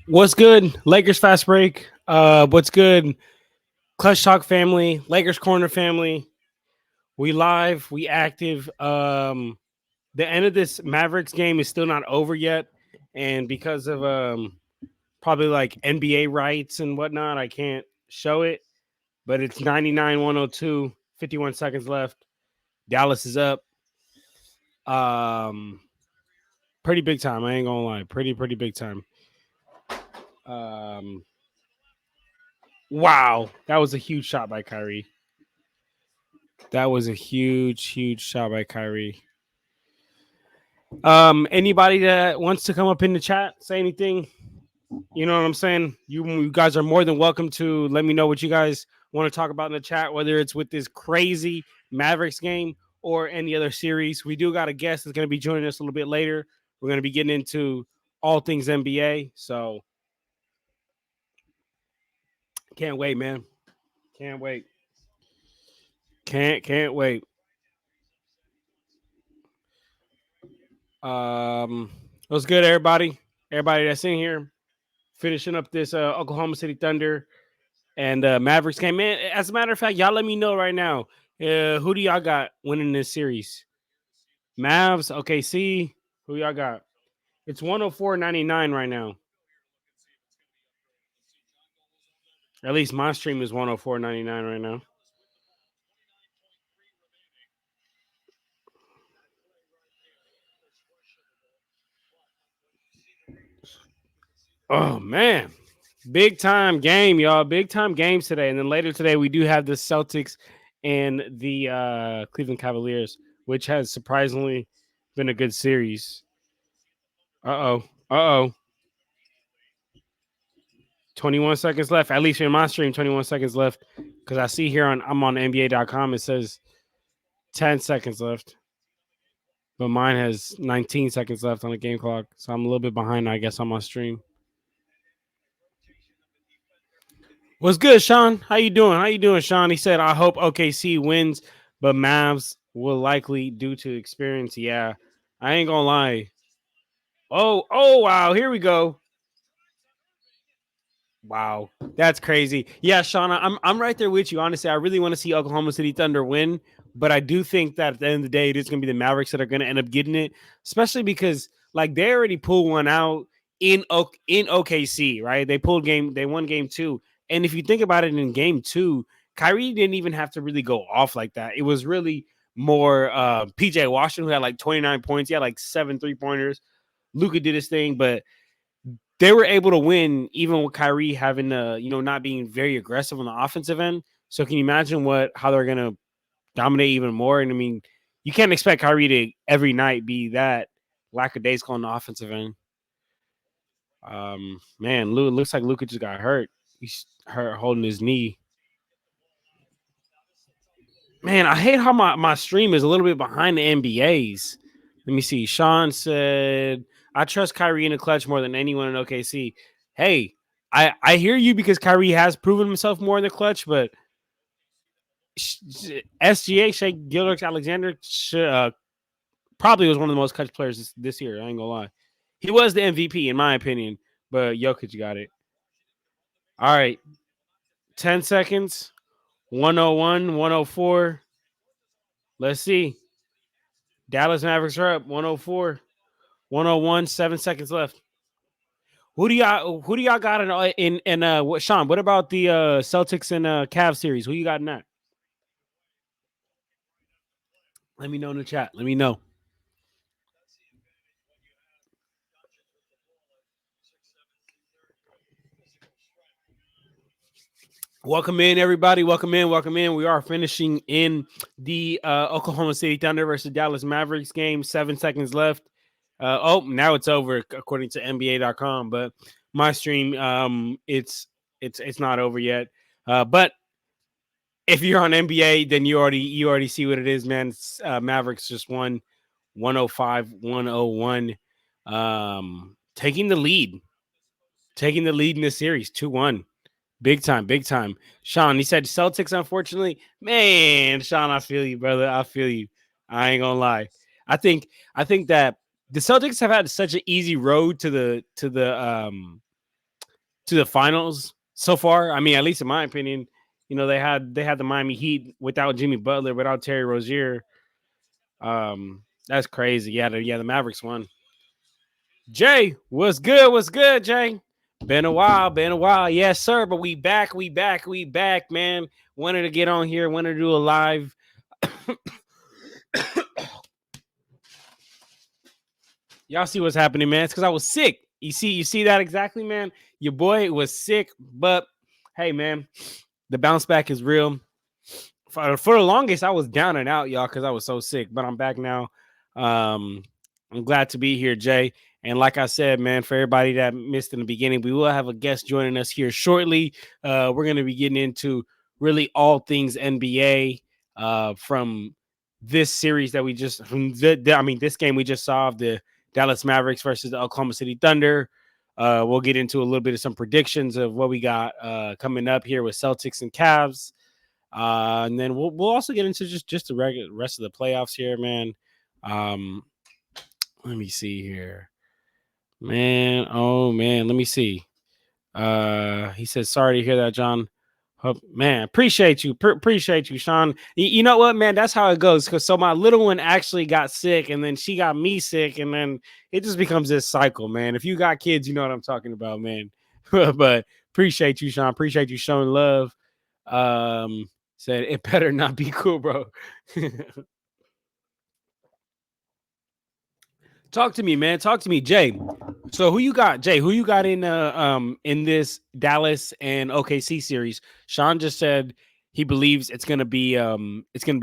What's good, Lakers fast break? What's good, Clutch Talk family, Lakers Corner family? We live, we active. The end of this Mavericks game is still not over yet, and because of probably like NBA rights and whatnot, I can't show it. But it's 99-102, 51 seconds left. Dallas is up. Um, Pretty big time. I ain't gonna lie, pretty big time. Um, wow, that was a huge shot by Kyrie. That was a huge shot by Kyrie. Anybody that wants to come up in the chat, say anything, you know what I'm saying? You guys are more than welcome to let me know what you guys want to talk about in the chat, whether it's with this crazy Mavericks game or any other series. We do got a guest that's going to be joining us a little bit later. We're going to be getting into all things NBA. So can't wait, man. Can't wait. Can't wait. Um, what's good, everybody? Everybody that's in here, finishing up this Oklahoma City Thunder and Mavericks game. Man, as a matter of fact, y'all let me know right now. Who do y'all got winning this series? Mavs, OKC. Who y'all got? It's 104.99 right now. At least my stream is 104.99 right now. Oh man. Big time game, y'all. Big time games today. And then later today we do have the Celtics and the Cleveland Cavaliers, which has surprisingly been a good series. Uh-oh. Uh-oh. 21 seconds left. At least in my stream, 21 seconds left. Because I see here I'm on NBA.com, it says 10 seconds left. But mine has 19 seconds left on the game clock. So I'm a little bit behind, I guess, on my stream. What's good, Sean? How you doing? How you doing, Sean? He said, I hope OKC wins, but Mavs will likely due to experience. Yeah. I ain't gonna lie. Oh wow, here we go. Wow, that's crazy. Yeah, Shauna, I'm right there with you. Honestly, I really want to see Oklahoma City Thunder win, but I do think that at the end of the day, it is going to be the Mavericks that are going to end up getting it, especially because like they already pulled one out in OKC, right? They won game two, and if you think about it, in game two, Kyrie didn't even have to really go off like that. It was really more PJ Washington who had like 29 points. He had like 7 3-pointers. Luka did his thing, but they were able to win even with Kyrie having not being very aggressive on the offensive end. So can you imagine how they're gonna dominate even more? And I mean, you can't expect Kyrie to every night be that lackadaisical on the offensive end. Man, looks like Luka just got hurt. He's hurt holding his knee. Man, I hate how my stream is a little bit behind the NBA's. Let me see. Sean said, I trust Kyrie in the clutch more than anyone in OKC. Hey, I hear you because Kyrie has proven himself more in the clutch, but SGA, Shea Gilgeous Alexander, probably was one of the most clutch players this year. I ain't gonna lie. He was the MVP, in my opinion, but Jokic got it. All right. 10 seconds. 101, 104. Let's see. Dallas Mavericks are up 104, 101, 7 seconds left. Who do y'all got in what Sean? What about the Celtics and Cavs series? Who you got in that? Let me know in the chat. Let me know. Welcome in, everybody. Welcome in. Welcome in. We are finishing in the Oklahoma City Thunder versus Dallas Mavericks game. 7 seconds left. Now it's over according to NBA.com. But my stream, it's not over yet. But if you're on NBA, then you already see what it is, man. Mavericks just won 105-101, taking the lead in this series 2-1. Big time, big time. Sean, he said Celtics, unfortunately. Man, Sean, I feel you, brother. I feel you. I ain't gonna lie. I think that the Celtics have had such an easy road to the finals so far. I mean, at least in my opinion, they had the Miami Heat without Jimmy Butler, without Terry Rozier. That's crazy. Yeah, the Mavericks won. Jay, what's good? What's good, Jay? Been a while. Yes, sir. But we back, man. Wanted to get on here, wanted to do a live. Y'all see what's happening, man. It's because I was sick. You see that exactly, man. Your boy was sick, but hey, man, the bounce back is real. For the longest, I was down and out, y'all, because I was so sick. But I'm back now. Um, I'm glad to be here, Jay. And like I said, man, for everybody that missed in the beginning, we will have a guest joining us here shortly. We're going to be getting into really all things NBA from this series that we just, this game we just saw of the Dallas Mavericks versus the Oklahoma City Thunder. We'll get into a little bit of some predictions of what we got coming up here with Celtics and Cavs. And then we'll also get into just the rest of the playoffs here, man. Um, let me see here, man. Oh man, let me see. He says sorry to hear that, John. Man, appreciate you, appreciate you, Sean. You know what, man? That's how it goes. Because so my little one actually got sick, and then she got me sick, and then it just becomes this cycle, man. If you got kids, you know what I'm talking about, man. But appreciate you, Sean. Appreciate you showing love. Said it better not be cool, bro. Talk to me, man. Talk to me, Jay. So who you got, Jay? Who you got in this Dallas and OKC series? Sean just said he believes it's gonna be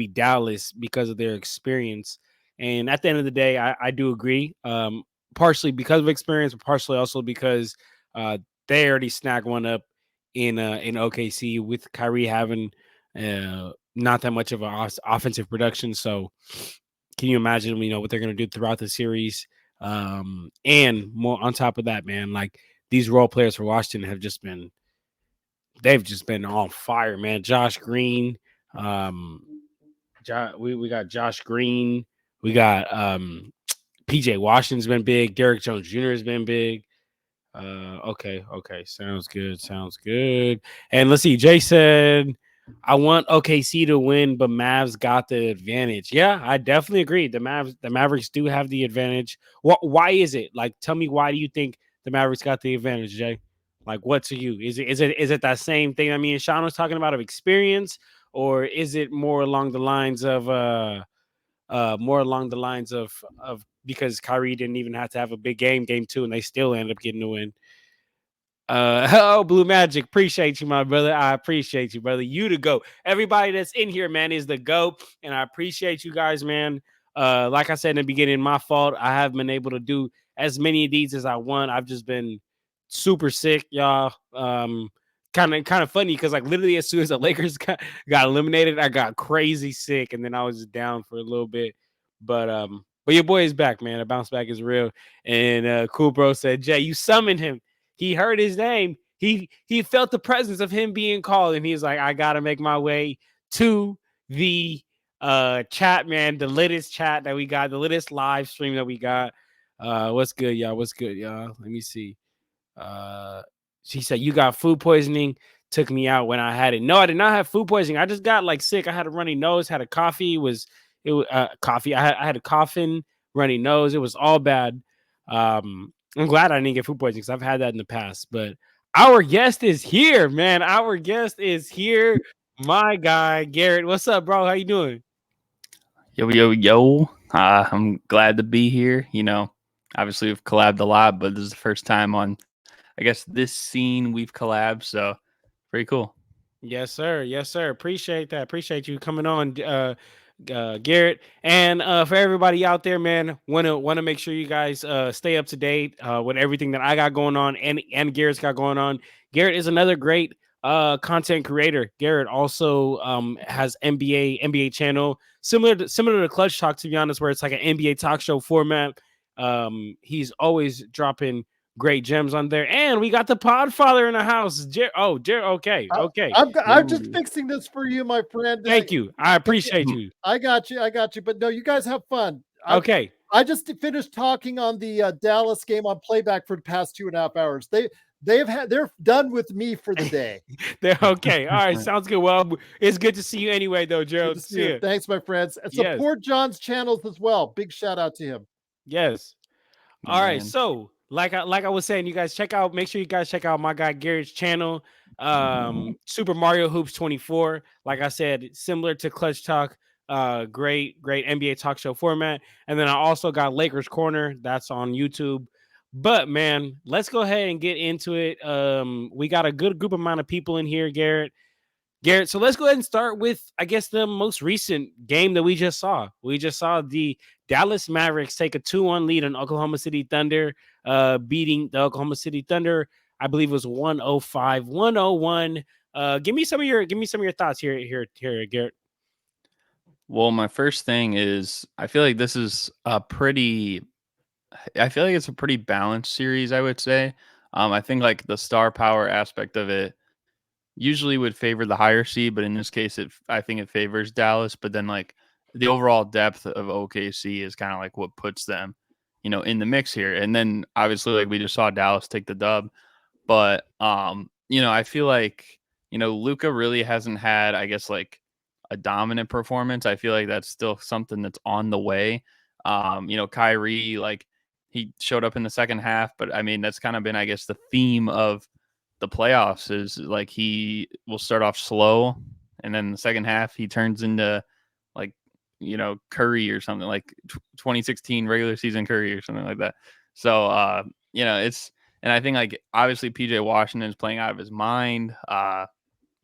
Dallas because of their experience. And at the end of the day, I do agree. Partially because of experience, but partially also because uh they already snagged one up in OKC with Kyrie having not that much of an offensive production. So can you imagine, what they're going to do throughout the series? And more on top of that, man, like these role players for Washington they've just been on fire, man. Josh Green, um, we got Josh Green, we got PJ Washington's been big, Derek Jones Jr. has been big. Okay, sounds good, sounds good. And let's see, Jay said, I want OKC to win, but Mavs got the advantage. Yeah, I definitely agree. The Mavericks do have the advantage. Why is it? Like, tell me, why do you think the Mavericks got the advantage, Jay? Like, what to you? Is it that same thing? I mean, Sean was talking about of experience, or is it more along the lines of because Kyrie didn't even have to have a big game two, and they still end up getting the win. Oh, Blue Magic, appreciate you, my brother. I appreciate you, brother. You the go. Everybody that's in here, man, is the go, and I appreciate you guys, man. Like I said in the beginning, my fault. I haven't been able to do as many of these as I want. I've just been super sick, y'all. Kind of funny because like literally as soon as the Lakers got eliminated, I got crazy sick, and then I was just down for a little bit. But your boy is back, man. The bounce back is real. And Cool Bro said, Jay, you summoned him. He heard his name. He felt the presence of him being called, and he's like, I gotta make my way to the chat, man. The latest chat that we got, the latest live stream that we got. What's good, y'all? What's good, y'all? Let me see. Uh, she said, you got food poisoning. Took me out when I had it. No, I did not have food poisoning. I just got like sick. I had a runny nose, had a coffee. It was coffee. I had a coughing, runny nose. It was all bad. I'm glad I didn't get food poisoning because I've had that in the past. But our guest is here, man. Our guest is here. My guy, Garrett. What's up, bro? How you doing? Yo, yo, yo. I'm glad to be here. Obviously we've collabed a lot, but this is the first time on, I guess, this scene we've collabed. So pretty cool. Yes, sir. Yes, sir. Appreciate that. Appreciate you coming on, Garrett. And for everybody out there, man, wanna make sure you guys stay up to date with everything that I got going on and Garrett's got going on. Garrett is another great content creator. Garrett also has NBA channel similar to Clutch Talk, to be honest, where it's like an NBA talk show format. He's always dropping great gems on there, and we got the Podfather in the house. Okay, okay. I'm just Ooh. fixing this for you, my friend. Thank you. I appreciate you. I got you. But no, you guys have fun. Okay. I just finished talking on the Dallas game on playback for the past 2.5 hours. They're done with me for the day. They're okay. All right, sounds good. Well, it's good to see you anyway, though, Good to Gerald. see See you. ya. Thanks, my friends. And Yes, support John's channels as well. Big shout out to him. yes. Oh, All right, man. so like I was saying, you guys make sure you guys check out my guy Garrett's channel, Super Mario Hoops 24. Like I said, similar to Clutch Talk, great NBA talk show format. And then I also got Lakers Corner, that's on YouTube. But man, let's go ahead and get into it. We got a good group amount of people in here, Garrett, so let's go ahead and start with, I guess, the most recent game that we just saw. We just saw the Dallas Mavericks take a 2-1 lead on Oklahoma City Thunder, beating the Oklahoma City Thunder. I believe it was 105-101. Give me some of your thoughts here, Garrett. Well, my first thing is I feel like it's a pretty balanced series, I would say. I think like the star power aspect of it usually would favor the higher seed, but in this case, I think it favors Dallas. But then like the overall depth of OKC is kind of like what puts them, in the mix here. And then obviously, like we just saw Dallas take the dub, but I feel like Luca really hasn't had, I guess, like a dominant performance. I feel like that's still something that's on the way. Kyrie, like he showed up in the second half, but I mean that's kind of been, I guess, the theme of the playoffs is like he will start off slow and then the second half he turns into like Curry or something like 2016 regular season Curry or something like that. So it's, and I think like obviously PJ Washington is playing out of his mind.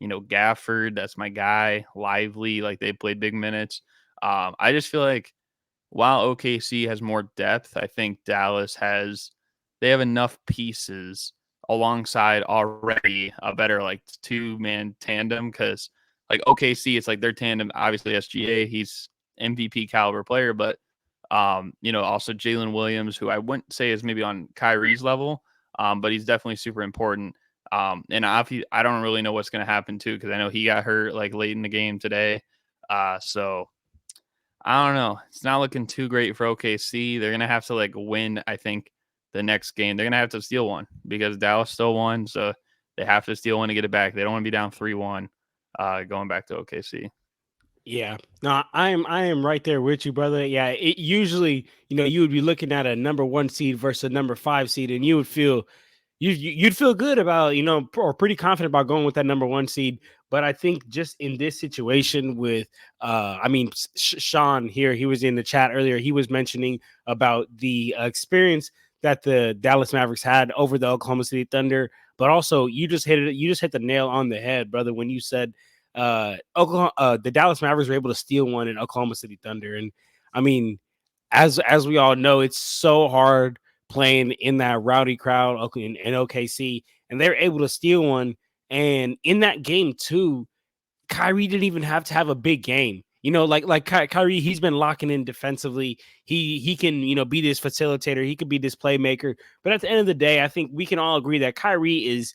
Gafford, that's my guy. Lively, like they played big minutes. I just feel like while OKC has more depth, I think they have enough pieces alongside already a better like two-man tandem, because like OKC, it's like their tandem, obviously SGA, he's MVP caliber player, but also Jalen Williams, who I wouldn't say is maybe on Kyrie's level, but he's definitely super important. And I don't really know what's going to happen too, because I know he got hurt like late in the game today. So I don't know. It's not looking too great for OKC. They're gonna have to like win, I think, the next game. They're gonna have to steal one because Dallas still won, so they have to steal one to get it back. They don't want to be down 3-1 going back to OKC. Yeah, no, I am right there with you, brother. Yeah, it usually, you would be looking at a number 1 seed versus a number 5 seed, and you would feel you'd feel good about, or pretty confident about going with that number 1 seed. But I think just in this situation with, I mean, Sean here, he was in the chat earlier. He was mentioning about the experience that the Dallas Mavericks had over the Oklahoma City Thunder. But also, you just hit it. You just hit the nail on the head, brother, when you said the Dallas Mavericks were able to steal one in Oklahoma City Thunder. And I mean, as we all know, it's so hard playing in that rowdy crowd in OKC, and they're able to steal one. And in that game too, Kyrie didn't even have to have a big game. Like Kyrie, he's been locking in defensively. He can, be this facilitator. He could be this playmaker. But at the end of the day, I think we can all agree that Kyrie is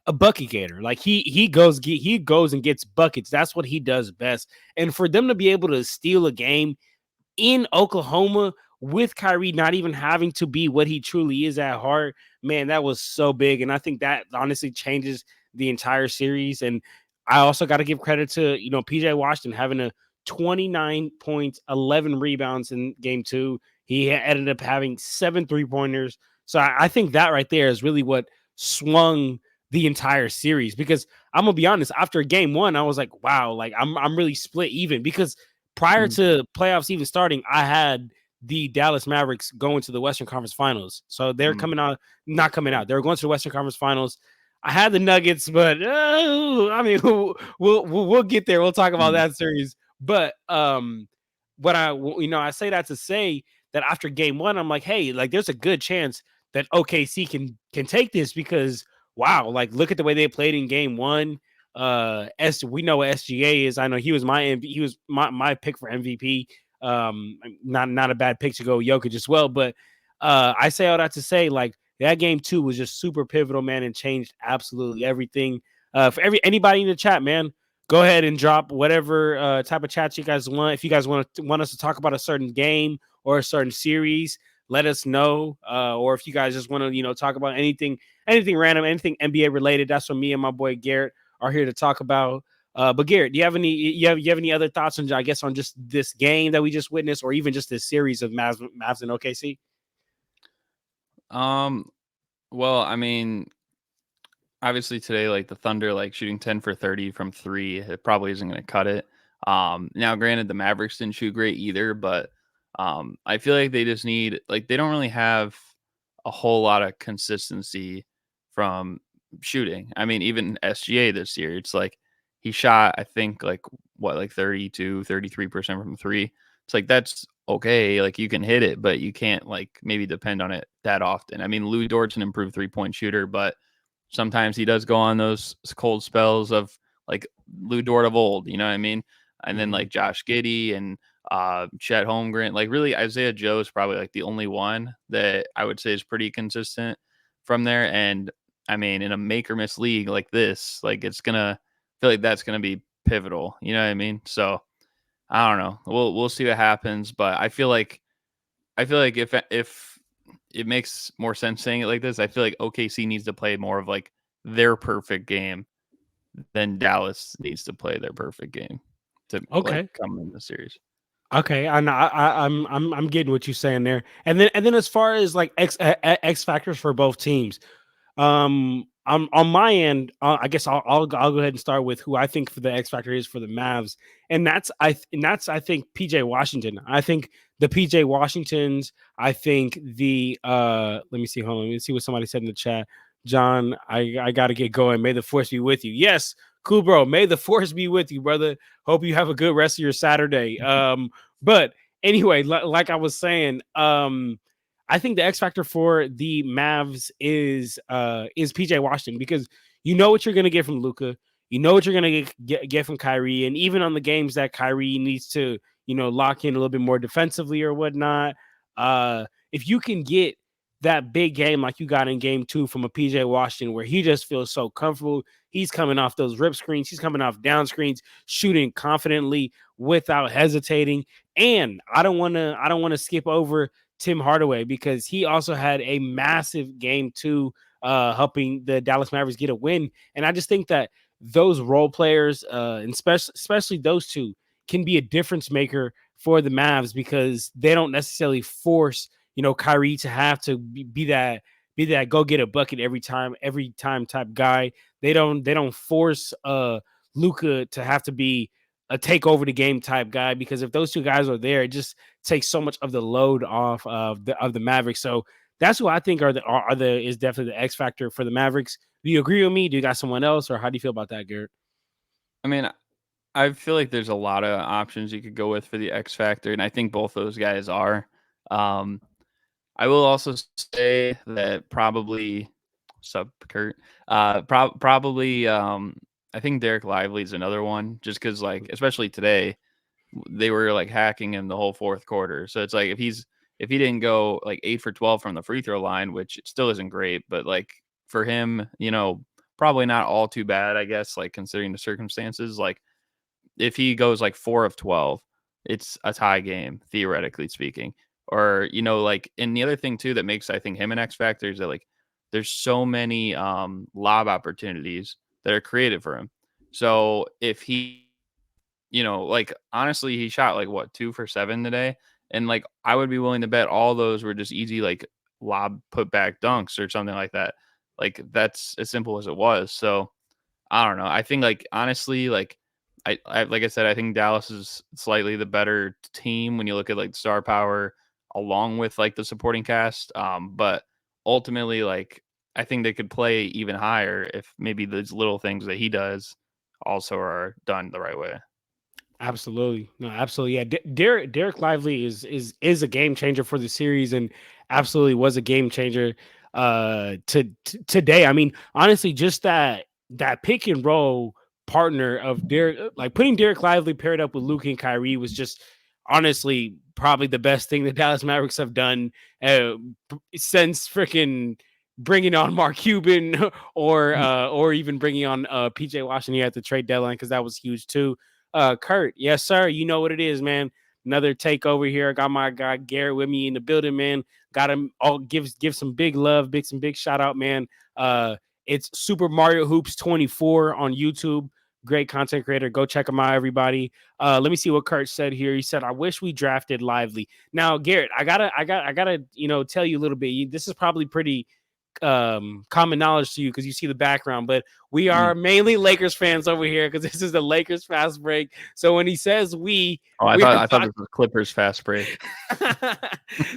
a bucket getter. Like he goes and gets buckets. That's what he does best. And for them to be able to steal a game in Oklahoma with Kyrie not even having to be what he truly is at heart, man, that was so big. And I think that honestly changes the entire series. And I also got to give credit to, PJ Washington having a 29 points, 11 rebounds in game 2. He ended up having 7 3-pointers. So I think that right there is really what swung the entire series, because I'm gonna be honest, after game 1, I was like, wow, like I'm really split even, because prior to playoffs even starting, I had the Dallas Mavericks going to the Western Conference Finals. So they're not coming out. They're going to the Western Conference Finals. I had the Nuggets, but I mean, we'll get there. We'll talk about that series. But what I say that to say that after game 1, I'm like, hey, like there's a good chance that OKC can take this, because wow, like look at the way they played in game 1. We know what SGA is. I know he was my pick for MVP. Not a bad pick to go Jokic as well, but I say all that to say, like, that game 2 was just super pivotal, man, and changed absolutely everything. For anybody in the chat, man, go ahead and drop whatever type of chats you guys want. If you guys want us to talk about a certain game or a certain series, let us know. Or if you guys just want to, talk about anything random, anything NBA related, that's what me and my boy Garrett are here to talk about. But Garrett, do you have any other thoughts on, I guess, on just this game that we just witnessed, or even just this series of Mavs and OKC? Well, I mean, obviously today, like the Thunder, like shooting 10 for 30 from three, it probably isn't going to cut it. Now granted, the Mavericks didn't shoot great either, but I feel like they just need, like, they don't really have a whole lot of consistency from shooting. I mean, even SGA this year, it's like he shot, I think, like what, like 33% from three. It's like that's okay. Like you can hit it, but you can't like maybe depend on it that often. I mean, Lou Dort's an improved 3-point shooter, but sometimes he does go on those cold spells of like Lou Dort of old, you know what I mean? And then like Josh Giddey and Chet Holmgren, like really Isaiah Joe is probably like the only one that I would say is pretty consistent from there. And I mean, in a make or miss league like this, like it's gonna feel like that's gonna be pivotal, you know what I mean? So I don't know. We'll see what happens, but I feel like if it makes more sense saying it like this, I feel like OKC needs to play more of like their perfect game than Dallas needs to play their perfect game to like Okay. come in the series. Okay, I'm getting what you're saying there, and then as far as like X factors for both teams, I'm on my end. I guess I'll go ahead and start with who I think for the X factor is for the Mavs, and that's I think PJ Washington. I think the PJ Washingtons. I think the let me see. Hold on. Let me see what somebody said in the chat. John, I got to get going. May the force be with you. Yes, cool, bro. May the force be with you, brother. Hope you have a good rest of your Saturday. But anyway, like I was saying, I think the X factor for the Mavs is PJ Washington, because you know what you're going to get from Luka, you know what you're going to get from Kyrie, and even on the games that Kyrie needs to lock in a little bit more defensively or whatnot, if you can get that big game like you got in game 2 from a PJ Washington where he just feels so comfortable, he's coming off those rip screens, he's coming off down screens, shooting confidently without hesitating. And I don't want to skip over Tim Hardaway, because he also had a massive game 2, helping the Dallas Mavericks get a win. And I just think that those role players, and especially those two, can be a difference maker for the Mavs, because they don't necessarily force Kyrie to have to be that go get a bucket every time type guy. They don't force Luka to have to be a take over the game type guy, because if those two guys are there, it just takes so much of the load off of the Mavericks. So that's who I think is definitely the X factor for the Mavericks. Do you agree with me? Do you got someone else, or how do you feel about that, Garrett? I mean, I feel like there's a lot of options you could go with for the X factor, and I think both those guys are. Um, I will also say that probably sub Kurt, probably I think Derek Lively is another one, just because like especially today they were like hacking him the whole fourth quarter. So it's like if he didn't go like 8 for 12 from the free throw line, which still isn't great, but like for him, probably not all too bad, I guess, like considering the circumstances. Like if he goes like 4 of 12, it's a tie game, theoretically speaking. Or, like, and the other thing too that makes I think him an X factor is that like there's so many lob opportunities that are created for him. So if he, like honestly, he shot like what 2 for 7 today, and like I would be willing to bet all those were just easy like lob put back dunks or something like that. Like that's as simple as it was. So I don't know. I think like honestly, like I like I said, I think Dallas is slightly the better team when you look at like star power along with like the supporting cast. But ultimately, like I think they could play even higher if maybe those little things that he does also are done the right way. Absolutely. No, absolutely. Yeah. Derek Lively is a game changer for the series, and absolutely was a game changer today. I mean, honestly, just that pick and roll partner of Derek, like putting Derek Lively paired up with Luke and Kyrie, was just honestly probably the best thing the Dallas Mavericks have done since freaking bringing on Mark Cuban or even bringing on PJ Washington at the trade deadline, because that was huge too. Kurt, yes, sir. You know what it is, man. another takeover here. I got my guy Garrett with me in the building, man. Got him all give some big love, some big shout out, man. It's Super Mario Hoops 24 on YouTube. Great content creator. Go check him out, everybody. Let me see what Kurt said here. He said, "I wish we drafted Lively." Now, Garrett, I gotta, tell you a little bit. This is probably pretty common knowledge to you because you see the background, but we are mainly Lakers fans over here because this is the Lakers fast break. So when he says I thought this was Clippers fast break.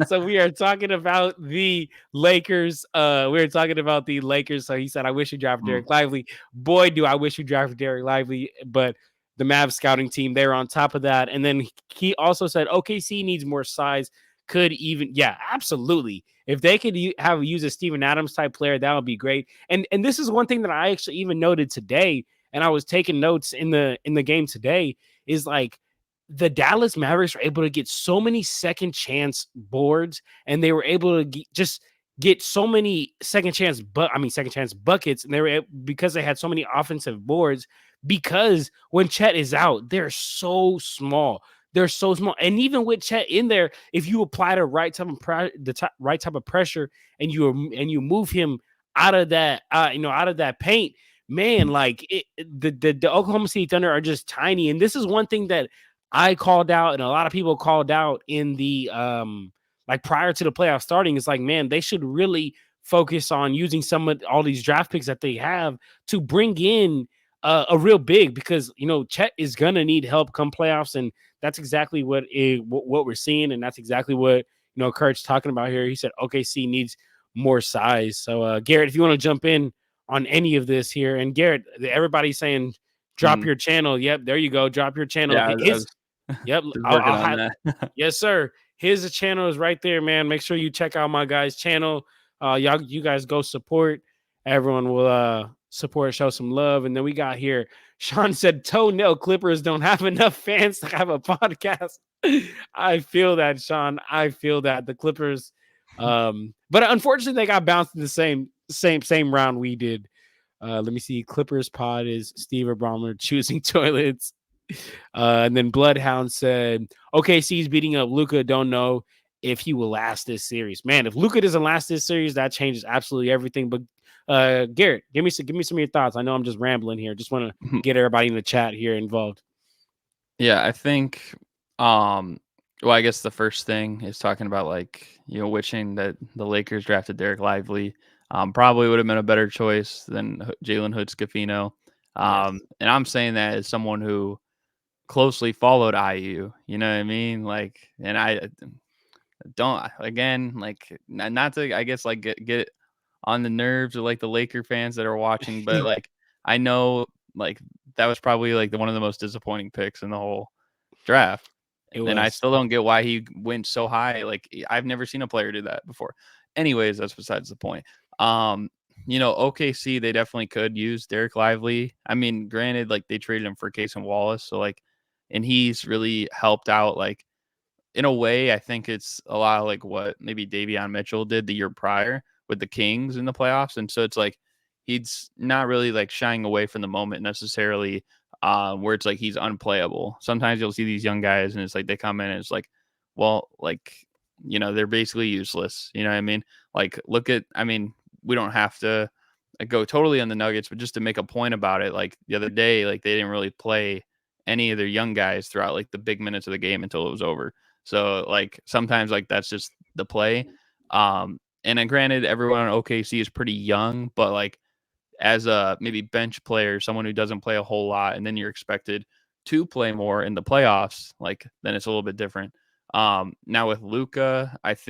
So we are talking about the Lakers. We're talking about the Lakers. So he said, "I wish you drafted Derek Lively." Boy, do I wish you drafted Derek Lively, but the Mavs scouting team, they're on top of that. And then he also said OKC needs more size. Could even, yeah, absolutely. If they could use a Steven Adams type player, that would be great. And this is one thing that I actually even noted today, and I was taking notes in the game today, is like the Dallas Mavericks were able to get so many second chance boards, and they were able to just get so many second chance buckets, and because they had so many offensive boards. Because when Chet is out, they're so small. They're so small, and even with Chet in there, if you apply the right type of pressure, and you move him out of that, out of that paint, man, like the Oklahoma City Thunder are just tiny, and this is one thing that I called out, and a lot of people called out in the like prior to the playoff starting. It's like, man, they should really focus on using some of all these draft picks that they have to bring in a real big, because Chet is gonna need help come playoffs, and that's exactly what we're seeing, and that's exactly what Kurt's talking about here. He said OKC needs more size. So Garrett, if you want to jump in on any of this here, and Garrett, everybody's saying drop your channel. Yep, there you go, drop your channel. Yeah, yep, yes, sir. His channel is right there, man. Make sure you check out my guy's channel. You guys go support. Everyone will support, show some love. And then we got here, Sean said toenail clippers don't have enough fans to have a podcast. I feel that, Sean. I feel that the Clippers, but unfortunately they got bounced in the same round we did. Let me see. Clippers pod is Steve Abramovich choosing toilets. And then Bloodhound said, OKC's beating up Luka. Don't know if he will last this series. Man, if Luka doesn't last this series, that changes absolutely everything. But Garrett, give me some of your thoughts. I know I'm just rambling here. Just want to get everybody in the chat here involved. Yeah, I think well, I guess the first thing is talking about wishing that the Lakers drafted Derek Lively. Probably would have been a better choice than Jalen Hood-Schifino. Yes. And I'm saying that as someone who closely followed IU, you know what I mean? And I don't, again, not to, I guess, get on the nerves of the Laker fans that are watching, but I know that was probably one of the most disappointing picks in the whole draft. And I still don't get why he went so high. I've never seen a player do that before. Anyways, that's besides the point. OKC, they definitely could use Derek Lively. I mean, granted, they traded him for Case and Wallace. So and he's really helped out. In a way, I think it's a lot of what maybe Davion Mitchell did the year prior with the Kings in the playoffs. And so it's he's not really shying away from the moment necessarily, where it's he's unplayable. Sometimes you'll see these young guys and it's they come in and it's well, they're basically useless. You know what I mean? We don't have to go totally on the Nuggets, but just to make a point about it, the other day, they didn't really play any of their young guys throughout the big minutes of the game until it was over. So sometimes that's just the play. And then granted, everyone on OKC is pretty young, but as a maybe bench player, someone who doesn't play a whole lot, and then you're expected to play more in the playoffs, then it's a little bit different. Now with Luka, he's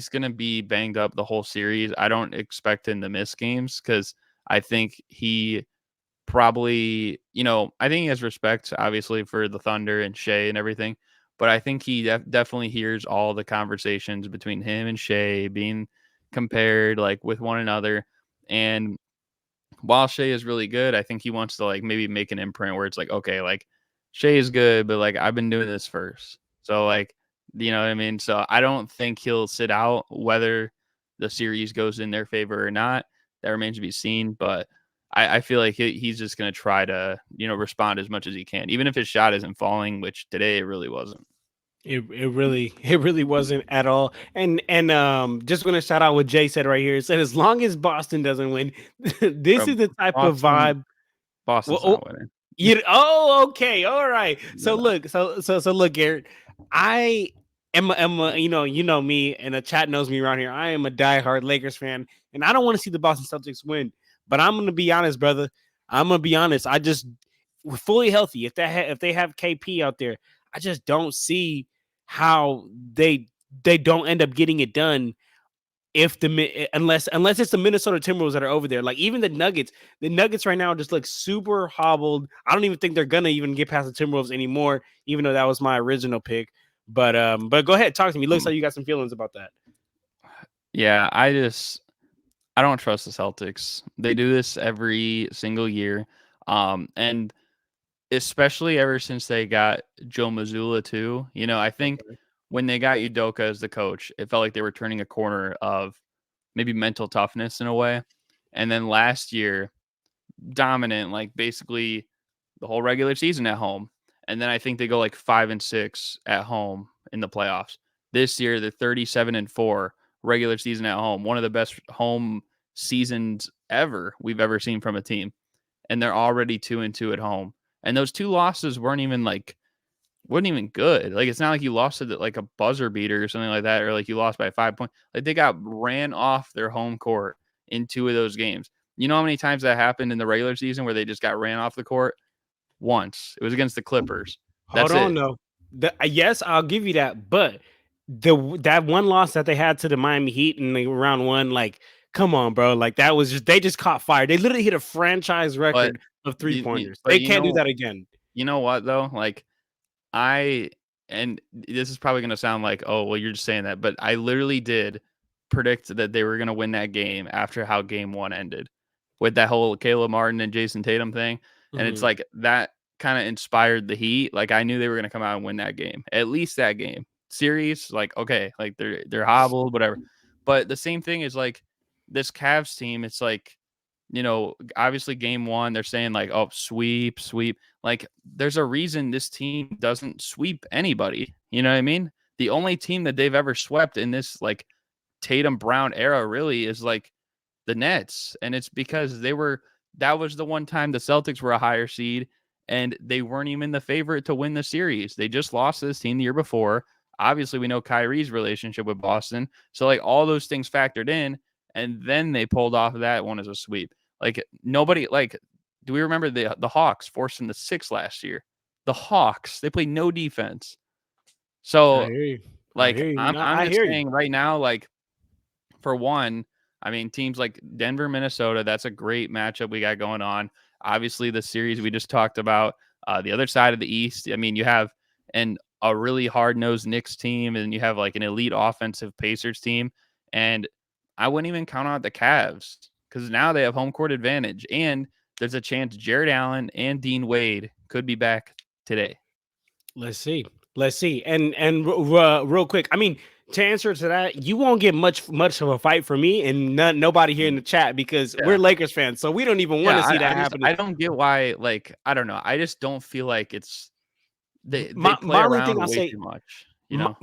going to be banged up the whole series. I don't expect him to miss games because I think he probably, I think he has respect, obviously, for the Thunder and Shea and everything. But I think he definitely hears all the conversations between him and Shea being compared with one another. And while Shea is really good, I think he wants to maybe make an imprint where it's okay, Shea is good, but I've been doing this first. So you know what I mean? So I don't think he'll sit out whether the series goes in their favor or not. That remains to be seen. But I feel like he's just going to try to, respond as much as he can, even if his shot isn't falling, which today it really wasn't. It really wasn't at all. And just gonna shout out what Jay said right here. It said as long as Boston doesn't win, this Bro, is the type of vibe. Boston's Well, not winning. Okay, all right. So No. look, so look, Garrett. I am a you know me, and the chat knows me around here. I am a diehard Lakers fan, and I don't want to see the Boston Celtics win. But I'm gonna be honest, brother. I'm gonna be honest. I just we're fully healthy. If they have KP out there, I just don't see how they don't end up getting it done if unless it's the Minnesota Timberwolves that are over there. Like even the Nuggets right now just look super hobbled. I don't even think they're gonna even get past the Timberwolves anymore, even though that was my original pick. But go ahead, talk to me. Looks like you got some feelings about that. Yeah, I don't trust the Celtics. They do this every single year. And especially ever since they got Joe Mazzulla too. I think when they got Udoka as the coach, it felt like they were turning a corner of maybe mental toughness in a way. And then last year, dominant, like basically the whole regular season at home. And then I think they go like 5-6 at home in the playoffs. This year, they're 37-4 regular season at home. One of the best home seasons we've ever seen from a team. And they're already 2-2 at home. And those two losses weren't even good. Like it's not like you lost to like a buzzer beater or something like that, or like you lost by 5 points. Like they got ran off their home court in two of those games. You know how many times that happened in the regular season where they just got ran off the court? Once. It was against the Clippers. That's Hold on, it. though. Yes, I'll give you that, but that one loss that they had to the Miami Heat in the round one, like, come on, bro, like that was they just caught fire. They literally hit a franchise But record of 3-pointers. but They can't do that again. You know what though? Like and this is probably going to sound like, oh, well, you're just saying that, but I literally did predict that they were going to win that game after how game one ended with that whole Caleb Martin and Jason Tatum thing. And it's like that kind of inspired the Heat. Like I knew they were going to come out and win that game, at least that game. Series, like, okay, like they're hobbled, whatever. But the same thing is like this Cavs team. It's like, obviously game one, they're saying like, oh, sweep. Like there's a reason this team doesn't sweep anybody. You know what I mean? The only team that they've ever swept in this like Tatum Brown era really is like the Nets. And it's because that was the one time the Celtics were a higher seed and they weren't even the favorite to win the series. They just lost to this team the year before. Obviously, we know Kyrie's relationship with Boston. So like all those things factored in, and then they pulled off that one as a sweep. Like nobody, like, do we remember the Hawks forcing the 6 last year? The Hawks, they played no defense. So I hear you. like I'm I just hear saying you. right now, like for one, I mean teams like Denver, Minnesota, that's a great matchup we got going on. Obviously, the series we just talked about, the other side of the East. I mean, you have a really hard-nosed Knicks team, and you have like an elite offensive Pacers team. And I wouldn't even count out the Cavs because now they have home court advantage, and there's a chance Jared Allen and Dean Wade could be back today. Let's see. And real quick, I mean, to answer to that, you won't get much of a fight for me and nobody here in the chat because we're Lakers fans, so we don't even want to see that happen. I don't get why. Like, I don't know. I just don't feel like it's they play my only around thing I'll way say, too much. You know,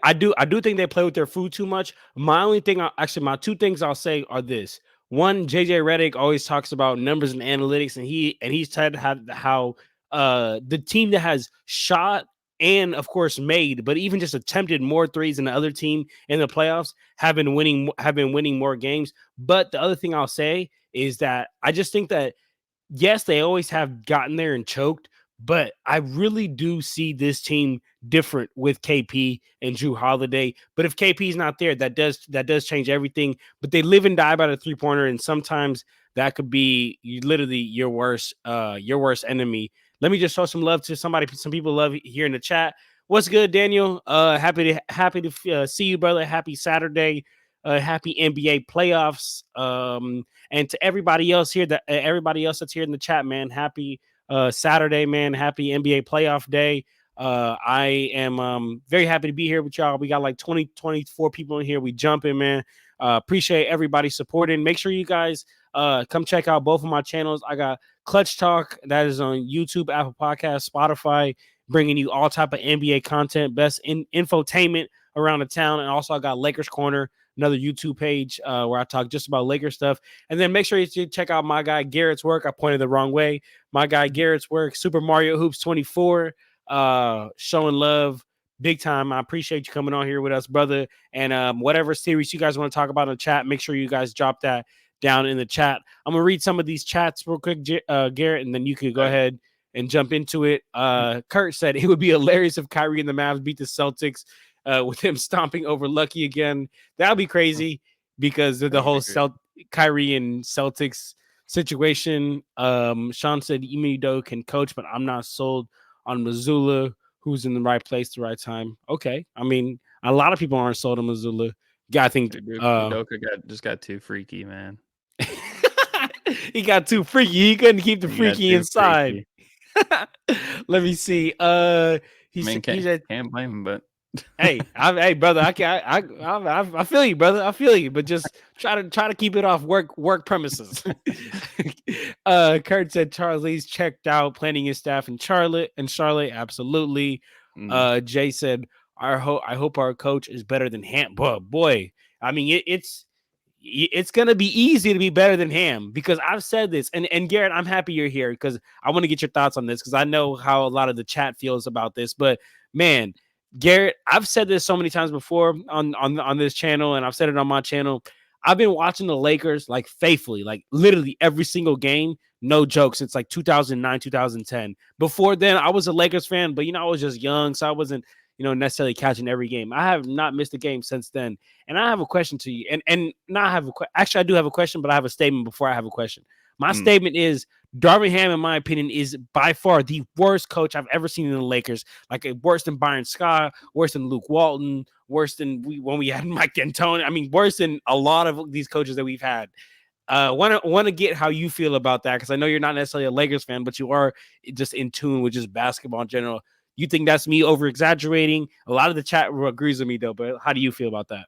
I do think they play with their food too much. My only thing, my two things I'll say are this: one, JJ Redick always talks about numbers and analytics, and he's said how the team that has shot and of course made, but even just attempted more threes than the other team in the playoffs have been winning more games. But the other thing I'll say is that I just think that yes, they always have gotten there and choked, but I really do see this team different with KP and Drew Holiday. But if KP is not there, that does change everything. But they live and die by the 3-pointer, and sometimes that could be literally your worst enemy. Let me just show some love to some people love here in the chat. What's good, Daniel? Happy to see you, brother. Happy Saturday. Happy NBA playoffs. And to everybody else here, everybody else that's here in the chat, man, happy Saturday, man. Happy NBA playoff day. I am very happy to be here with y'all. We got like 24 people in here. We jumping, man. Appreciate everybody supporting. Make sure you guys come check out both of my channels. I got Clutch Talk that is on YouTube, Apple Podcasts, Spotify, bringing you all type of NBA content, best infotainment around the town. And also I got Lakers Corner, another YouTube page where I talk just about Lakers stuff. And then make sure you check out my guy Garrett's work. I pointed the wrong way. My guy Garrett's work, Super Mario Hoops 24, showing love big time. I appreciate you coming on here with us, brother. And whatever series you guys want to talk about in the chat, make sure you guys drop that down in the chat. I'm gonna read some of these chats real quick, Garrett, and then you could go ahead and jump into it. Kurt said it would be hilarious if Kyrie and the Mavs beat the Celtics with him stomping over Lucky again. That would be crazy because of the whole Kyrie and Celtics situation. Sean said Ime can coach, but I'm not sold on Missoula, who's in the right place at the right time. Okay. I mean, a lot of people aren't sold on Missoula. Yeah, I think Udoka just got too freaky, man. He got too freaky. He couldn't keep the freaky inside. Let me see. Can't blame him, but hey, brother, I feel you, brother. I feel you, but just try to keep it off work premises. Kurt said Charles Lee's checked out, planning his staff in Charlotte. Absolutely. Jay said, I hope our coach is better than Ham. Boy, I mean, it's gonna be easy to be better than Ham because I've said this, and Garrett, I'm happy you're here because I want to get your thoughts on this because I know how a lot of the chat feels about this. But man, Garrett, I've said this so many times before on this channel, and I've said it on my channel. I've been watching the Lakers like faithfully, like literally every single game, no joke, since like 2009, 2010. Before then, I was a Lakers fan, but I was just young, so I wasn't necessarily catching every game. I have not missed a game since then. And I have a question to you. And not have actually I do have a question, but I have a statement before I have a question. My statement is Darvin Ham, in my opinion, is by far the worst coach I've ever seen in the Lakers. Like worse than Byron Scott, worse than Luke Walton, worse than when we had Mike D'Antoni. I mean, worse than a lot of these coaches that we've had. Want to get how you feel about that because I know you're not necessarily a Lakers fan, but you are just in tune with just basketball in general. You think that's me over exaggerating? A lot of the chat agrees with me though, but how do you feel about that?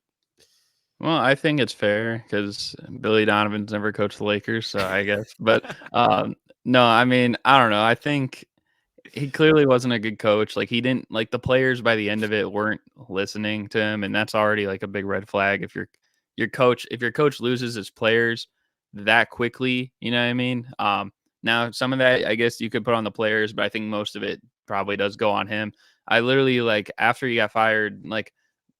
Well, I think it's fair because Billy Donovan's never coached the Lakers, so I guess. But no, I mean, I don't know. I think he clearly wasn't a good coach. Like he didn't like the players by the end of it weren't listening to him, and that's already like a big red flag. If your coach loses his players that quickly, you know what I mean? Now some of that I guess you could put on the players, but I think most of it probably does go on him. I literally like after he got fired, like.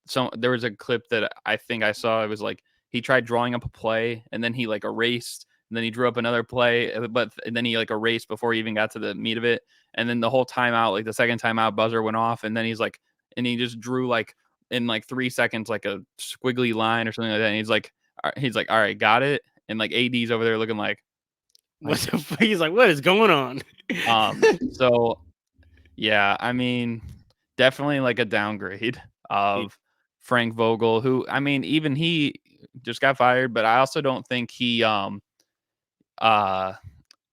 So there was a clip that I think I saw. It was like he tried drawing up a play and then he like erased and then he drew up another play, and then he like erased before he even got to the meat of it. And then the whole timeout, like the second timeout buzzer went off and then he just drew like in like 3 seconds, like a squiggly line or something like that. And he's like, all right, got it. And like AD's over there looking like, he's like, what is going on? So yeah, I mean, definitely like a downgrade of Frank Vogel, who I mean, even he just got fired, but I also don't think he I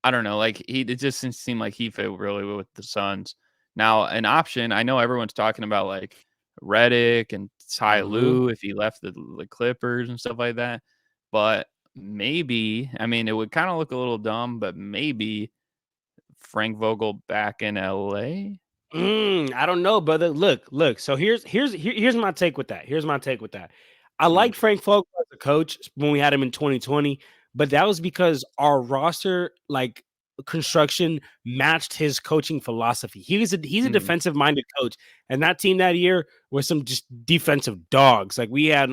don't know, like it just didn't seem like he fit really with the Suns. Now, an option, I know everyone's talking about like Redick and Ty Lue if he left the Clippers and stuff like that, but maybe, I mean, it would kind of look a little dumb, but maybe Frank Vogel back in LA. I don't know, brother. Look. So here's my take with that. I like Frank Vogel as a coach when we had him in 2020, but that was because our roster like construction matched his coaching philosophy. He's a defensive minded coach, and that team that year was some just defensive dogs. Like we had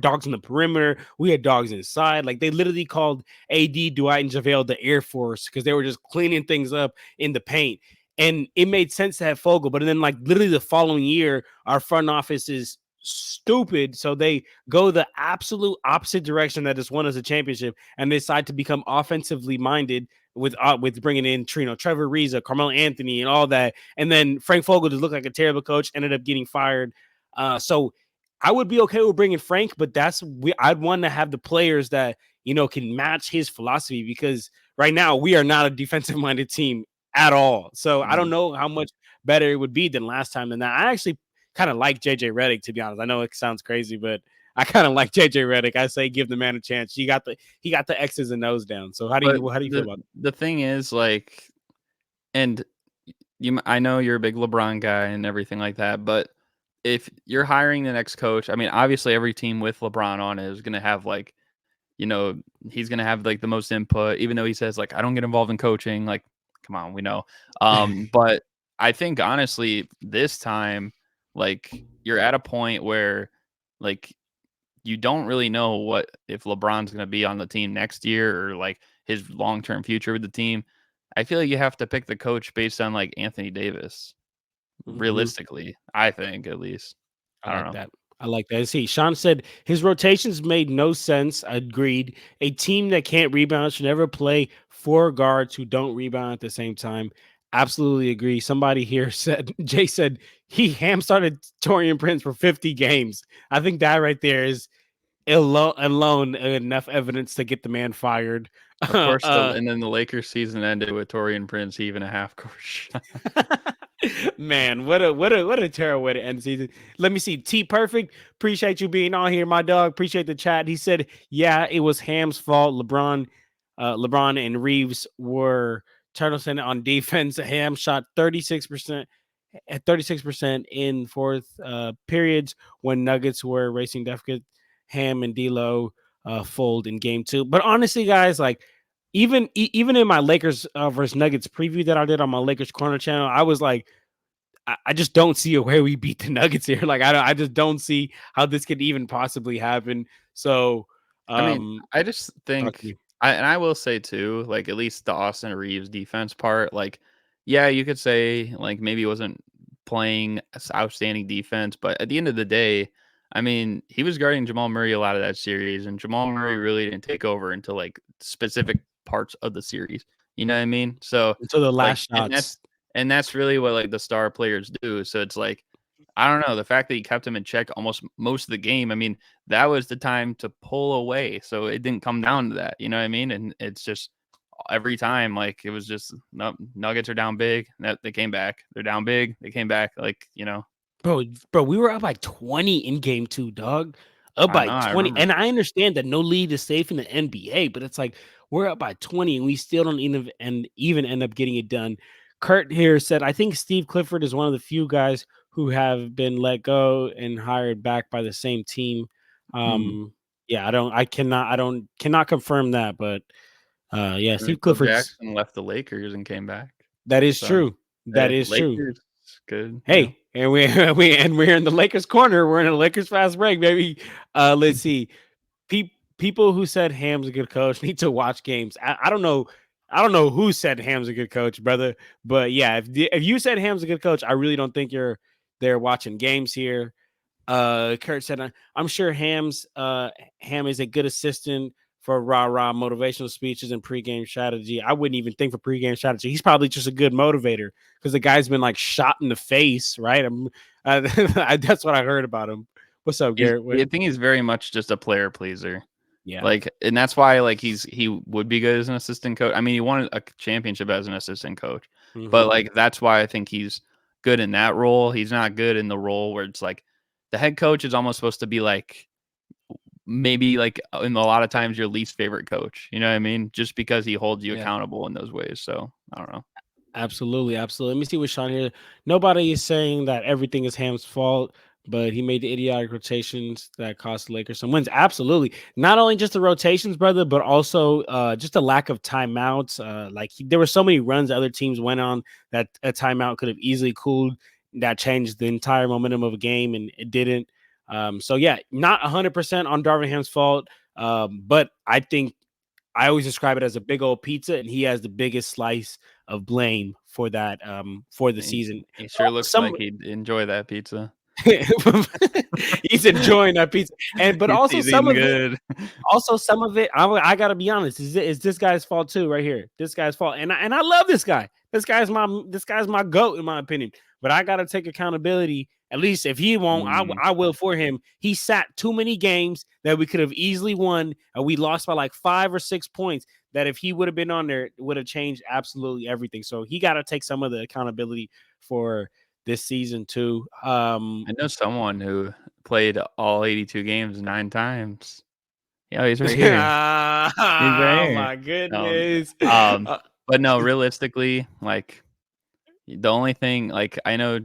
dogs on the perimeter, we had dogs inside. Like they literally called AD, Dwight, and JaVale the Air Force because they were just cleaning things up in the paint. And it made sense to have Fogel, but then like literally the following year, our front office is stupid. So they go the absolute opposite direction that just won us a championship and they decide to become offensively minded with bringing in Trevor Ariza, Carmelo Anthony and all that. And then Frank Vogel just looked like a terrible coach, ended up getting fired. So I would be okay with bringing Frank, but I'd want to have the players that, can match his philosophy because right now we are not a defensive minded team at all. So I don't know how much better it would be than last time than that. I actually kind of like JJ Redick, to be honest. I know it sounds crazy, but I kind of like JJ Redick. I say give the man a chance. He got the X's and O's down. So how do you feel about it? The thing is, like, and I know you're a big LeBron guy and everything like that, but if you're hiring the next coach, I mean, obviously every team with LeBron on it is going to have like, he's going to have like the most input, even though he says like, I don't get involved in coaching. Like, come on, we know. But I think honestly, this time, like, you're at a point where like you don't really know what if LeBron's going to be on the team next year or like his long-term future with the team. I feel like you have to pick the coach based on like Anthony Davis. Realistically, I think at least. I don't know. That. I like that. See, Sean said his rotations made no sense. Agreed. A team that can't rebound should never play four guards who don't rebound at the same time. Absolutely agree. Somebody here said, Jay said he started Torian Prince for 50 games. I think that right there is alone enough evidence to get the man fired. Of course, and then the Lakers season ended with Torian Prince even a half court shot. Man, what a terrible way to end the season. Let me see. T Perfect, appreciate you being on here, my dog. Appreciate the chat. He said, yeah, it was Ham's fault. LeBron and Reeves were turtles on defense. Ham shot 36% at 36% in fourth periods when Nuggets were racing deficit. Ham and D'Lo fold in game 2. But honestly, guys, like even in my Lakers versus Nuggets preview that I did on my Lakers Corner channel, I was like, I just don't see a way we beat the Nuggets here. Like I just don't see how this could even possibly happen. So I mean, I just think I will say too, like at least the Austin Reeves defense part, like, yeah, you could say like maybe he wasn't playing outstanding defense, but at the end of the day, I mean, he was guarding Jamal Murray a lot of that series, and Jamal Murray really didn't take over until like specific parts of the series. You know what I mean? So until the last like, shots. And that's really what like the star players do. So it's like, I don't know, the fact that he kept him in check almost most of the game. I mean, that was the time to pull away. So it didn't come down to that. You know what I mean? And it's just every time, like it was just Nuggets are down big. They came back. They're down big. They came back. Like, Bro, we were up by 20 in game 2, dog. Up by 20. And I understand that no lead is safe in the NBA, but it's like we're up by 20 and we still don't even end up getting it done. Kurt here said, I think Steve Clifford is one of the few guys who have been let go and hired back by the same team. Yeah, I cannot confirm that, but yeah, Steve Clifford Jackson left the Lakers and came back. That is true. That is Lakers, true. Good. Hey, and we're in the Lakers corner. We're in a Lakers fast break, baby. Let's see. People who said Ham's a good coach need to watch games. I don't know. I don't know who said Ham's a good coach, brother. But yeah, if you said Ham's a good coach, I really don't think you're there watching games here. Kurt said, I'm sure Ham is a good assistant for rah-rah motivational speeches and pregame strategy. I wouldn't even think for pregame strategy. He's probably just a good motivator because the guy's been like shot in the face, right? That's what I heard about him. What's up, Garrett? I think he's very much just a player pleaser. Yeah. Like, and that's why like he would be good as an assistant coach. I mean, he won a championship as an assistant coach, but like that's why I think he's good in that role. He's not good in the role where it's like the head coach is almost supposed to be like maybe like in a lot of times your least favorite coach. You know what I mean? Just because he holds you accountable in those ways. So I don't know. Absolutely. Let me see what Sean here. Nobody is saying that everything is Ham's fault, but he made the idiotic rotations that cost the Lakers some wins. Absolutely. Not only just the rotations, brother, but also just a lack of timeouts. There were so many runs other teams went on that a timeout could have easily cooled. That changed the entire momentum of a game, and it didn't. So yeah, not 100% on Darvin Ham's fault, but I think I always describe it as a big old pizza, and he has the biggest slice of blame for that for the season. He sure looks like he'd enjoy that pizza. He's enjoying that pizza, but also some of it. Also, some of it, I gotta be honest, is this guy's fault too, right here. This guy's fault, and I love this guy. This guy's my GOAT in my opinion. But I gotta take accountability. At least if he won't, I will for him. He sat too many games that we could have easily won, and we lost by like 5 or 6 points. That if he would have been on there, it would have changed absolutely everything. So he got to take some of the accountability for this season too. I know someone who played all 82 games 9 times. Yeah, he's right here. He's right Oh here. my goodness. But no, realistically, like the only thing, like I know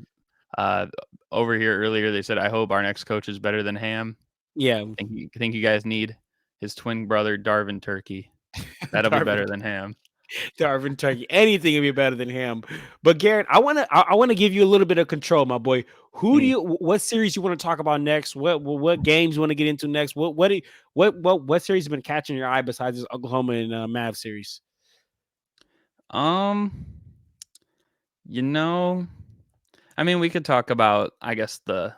over here earlier they said I hope our next coach is better than Ham. Yeah, Think you guys need his twin brother Darvin Turkey. That'll be better than Ham. Darvin Turkey. Anything would be better than him. But Garrett, I wanna give you a little bit of control, my boy. What series you want to talk about next? What games you want to get into next? What series has been catching your eye besides this Oklahoma and Mav series? You know, I mean, we could talk about, I guess, the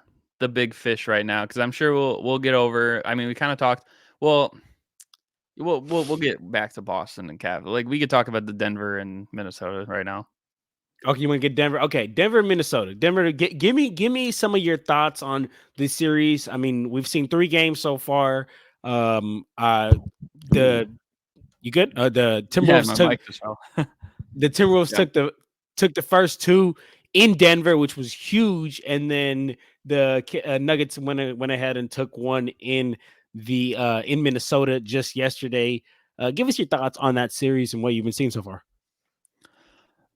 big fish right now, because I'm sure we'll get over. I mean, we kind of talked. Well, we'll get back to Boston and Cav. Like we could talk about the Denver and Minnesota right now. Okay, you want to get Denver? Okay, Denver, Minnesota. Denver, give me some of your thoughts on this series. I mean, we've seen 3 games so far. The you good? The Yeah, Timberwolves my took mic just fell. the Timberwolves Yeah. took the first 2 in Denver, which was huge, and then the Nuggets went ahead and took one in Minnesota just yesterday. Give us your thoughts on that series and what you've been seeing so far.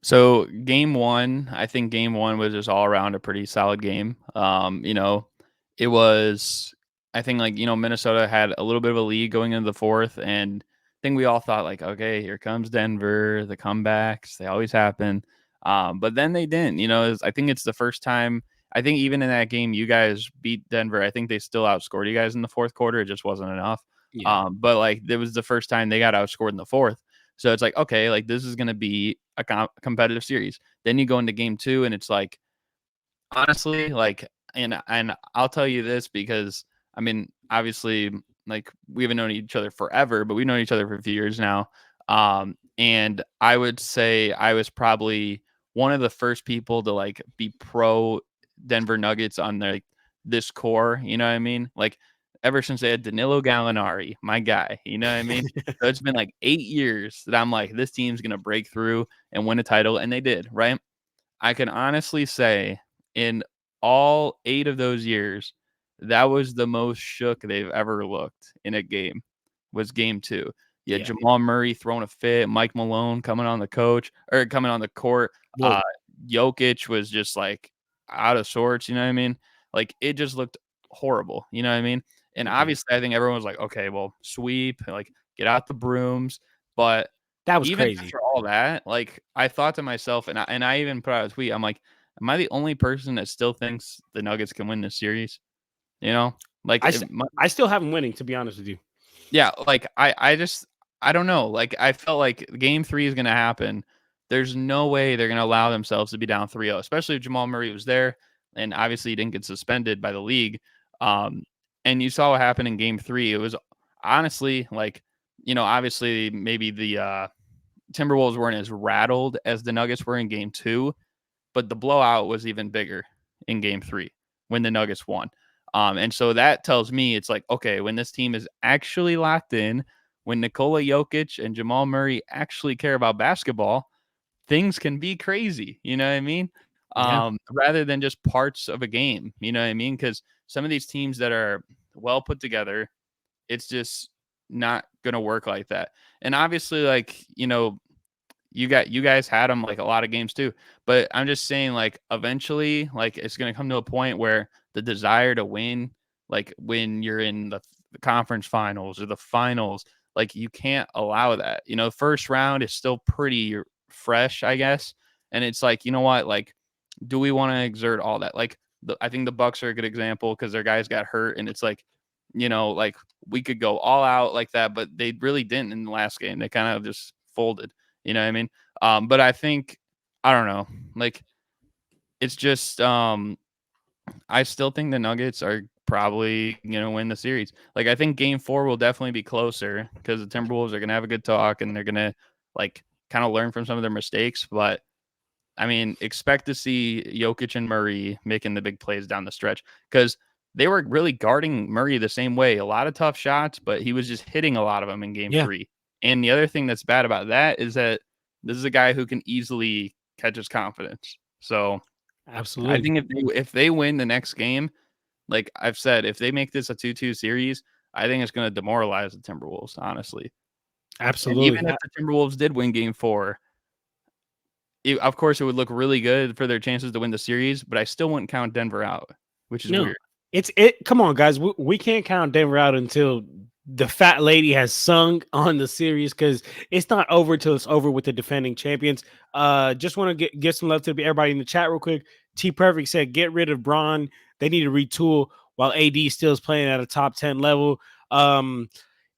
So game 1, I think game 1 was just all around a pretty solid game. It was, I think, like, Minnesota had a little bit of a lead going into the 4th, and I think we all thought like, okay, here comes Denver, the comebacks, they always happen. But then they didn't. I think it's the first time. I think even in that game, you guys beat Denver. I think they still outscored you guys in the 4th quarter. It just wasn't enough. Yeah. But like, it was the first time they got outscored in the 4th. So it's like, okay, like this is going to be a competitive series. Then you go into game 2 and it's like, honestly, like, and I'll tell you this because, I mean, obviously, like we haven't known each other forever, but we've known each other for a few years now. And I would say I was probably one of the first people to like be pro Denver Nuggets on this core. You know what I mean? Like ever since they had Danilo Gallinari, my guy. You know what I mean? So it's been like 8 years that I'm like, this team's gonna break through and win a title, and they did. Right? I can honestly say in all 8 of those years, that was the most shook they've ever looked in a game, was game 2. You had Yeah. Jamal Murray throwing a fit, Mike Malone coming on the court. Well, Jokic was just like out of sorts, you know what I mean? Like it just looked horrible, you know what I mean? And okay. obviously I think everyone was like, okay, well, sweep, like get out the brooms. But That was even crazy. after all that, like I thought to myself, and I even put out a tweet. I'm like, am I the only person that still thinks the Nuggets can win this series? Like I still haven't winning, to be honest with you. yeah, like I don't know. Like I felt like game 3 is going to happen. There's no way they're going to allow themselves to be down 3-0, especially if Jamal Murray was there, and obviously he didn't get suspended by the league. And you saw what happened in game 3. It was honestly like, obviously maybe the Timberwolves weren't as rattled as the Nuggets were in game 2, but the blowout was even bigger in game 3 when the Nuggets won. And so that tells me it's like, okay, when this team is actually locked in, when Nikola Jokic and Jamal Murray actually care about basketball, things can be crazy. You know what I mean? Yeah. Rather than just parts of a game. You know what I mean? Because some of these teams that are well put together, it's just not going to work like that. And obviously, like, you guys had them like a lot of games too, but I'm just saying, like, eventually, like, it's going to come to a point where the desire to win, like when you're in the conference finals or the finals, like you can't allow that. First round is still pretty fresh, I guess. And it's like, you know what, like, do we want to exert all that? Like, I think the Bucks are a good example because their guys got hurt, and it's like, like we could go all out like that, but they really didn't in the last game. They kind of just folded. You know what I mean? But I think, I don't know, like it's just I still think the Nuggets are probably going to win the series. Like I think game 4 will definitely be closer because the Timberwolves are going to have a good talk and they're going to like kind of learn from some of their mistakes. But I mean, expect to see Jokic and Murray making the big plays down the stretch because they were really guarding Murray the same way. A lot of tough shots, but he was just hitting a lot of them in game Yeah. 3. And the other thing that's bad about that is that this is a guy who can easily catch his confidence. So I Absolutely. think if they win the next game, like I've said, if they make this a 2-2 series, I think it's going to demoralize the Timberwolves, honestly. And Absolutely. even if the Timberwolves did win game 4, of course, it would look really good for their chances to win the series, but I still wouldn't count Denver out, which is No, weird. come on, guys. We can't count Denver out until the fat lady has sung on the series because it's not over till it's over with the defending champions. Just want to get some love to everybody in the chat real quick. T Perfect said, get rid of Braun. They need to retool while AD still is playing at a top 10 level.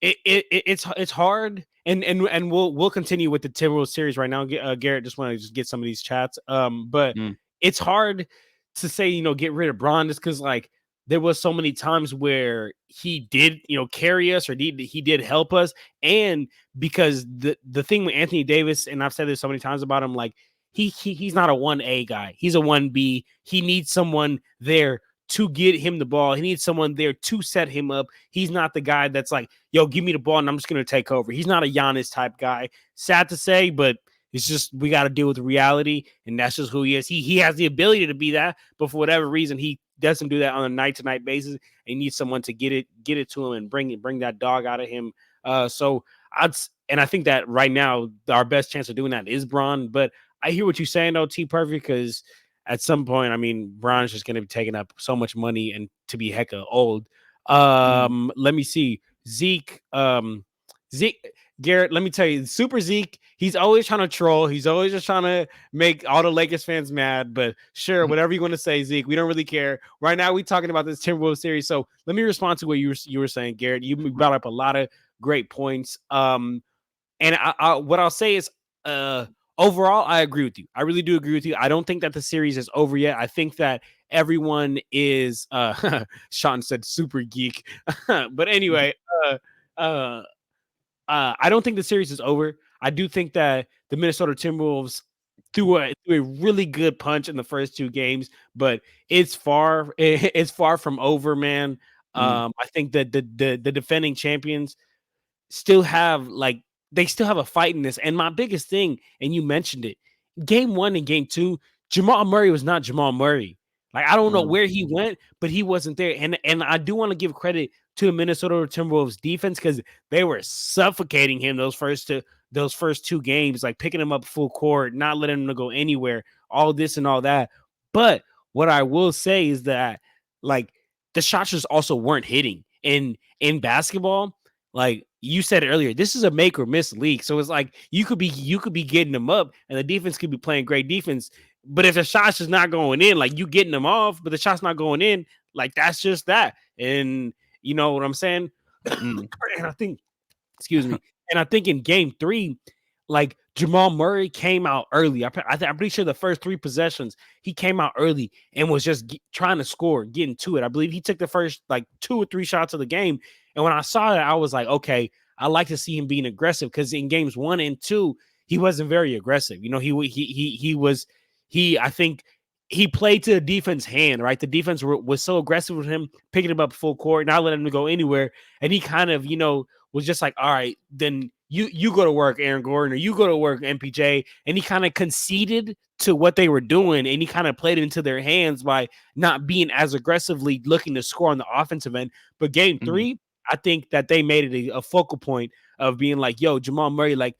It's hard. And we'll continue with the Timberwolves series right now. Garrett, just want to just get some of these chats. But it's hard to say, get rid of Braun just because like there was so many times where he did, carry us or he did help us. And because the thing with Anthony Davis, and I've said this so many times about him, like he's not a 1A guy. He's a 1B. He needs someone there to get him the ball. He needs someone there to set him up. He's not the guy that's like, yo, give me the ball and I'm just going to take over. He's not a Giannis type guy. Sad to say, but it's just we got to deal with reality, and that's just who he is. He has the ability to be that, but for whatever reason, he doesn't do that on a night-to-night basis. And he needs someone to get it to him and bring that dog out of him. So I think that right now our best chance of doing that is Braun. But I hear what you're saying though, T Perfect, because at some point, I mean, Braun's just going to be taking up so much money and to be hecka old. Let me see. Zeke. Garrett, let me tell you, Super Zeke, he's always trying to troll. He's always just trying to make all the Lakers fans mad. But sure, whatever you want to say, Zeke, we don't really care. Right now, we're talking about this Timberwolves series. So let me respond to what you were saying, Garrett. You brought up a lot of great points. And what I'll say is, overall, I agree with you. I really do agree with you. I don't think that the series is over yet. I think that everyone is, Sean said super geek. But anyway, I don't think the series is over. I do think that the Minnesota Timberwolves threw a really good punch in the first 2 games, but it's far from over, man. I think that the defending champions still have they still have a fight in this. And my biggest thing, and you mentioned it, game 1 and game 2, Jamal Murray was not Jamal Murray. Like I don't know where he went, but he wasn't there. And I do want to give credit to the Minnesota Timberwolves defense because they were suffocating him those first 2 games, like picking him up full court, not letting him go anywhere, all this and all that. But what I will say is that like the shots just also weren't hitting. In basketball, like you said earlier, this is a make or miss league. So it's like you could be getting them up and the defense could be playing great defense. But if the shot's just not going in, like you getting them off, but the shot's not going in, like that's just that. And you know what I'm saying? And I think, excuse me, and I think in game 3, like Jamal Murray came out early. I'm pretty sure the first 3 possessions he came out early and was just trying to score, getting to it. I believe he took the first like 2 or 3 shots of the game. And when I saw that, I was like, okay, I like to see him being aggressive because in games 1 and 2, he wasn't very aggressive. You know, I think he played to the defense hand, right? The defense was so aggressive with him, picking him up full court, not letting him go anywhere. And he kind of, was just like, all right, then you go to work, Aaron Gordon, or you go to work, MPJ. And he kind of conceded to what they were doing, and he kind of played into their hands by not being as aggressively looking to score on the offensive end. But game 3, I think that they made it a focal point of being like, yo, Jamal Murray, like,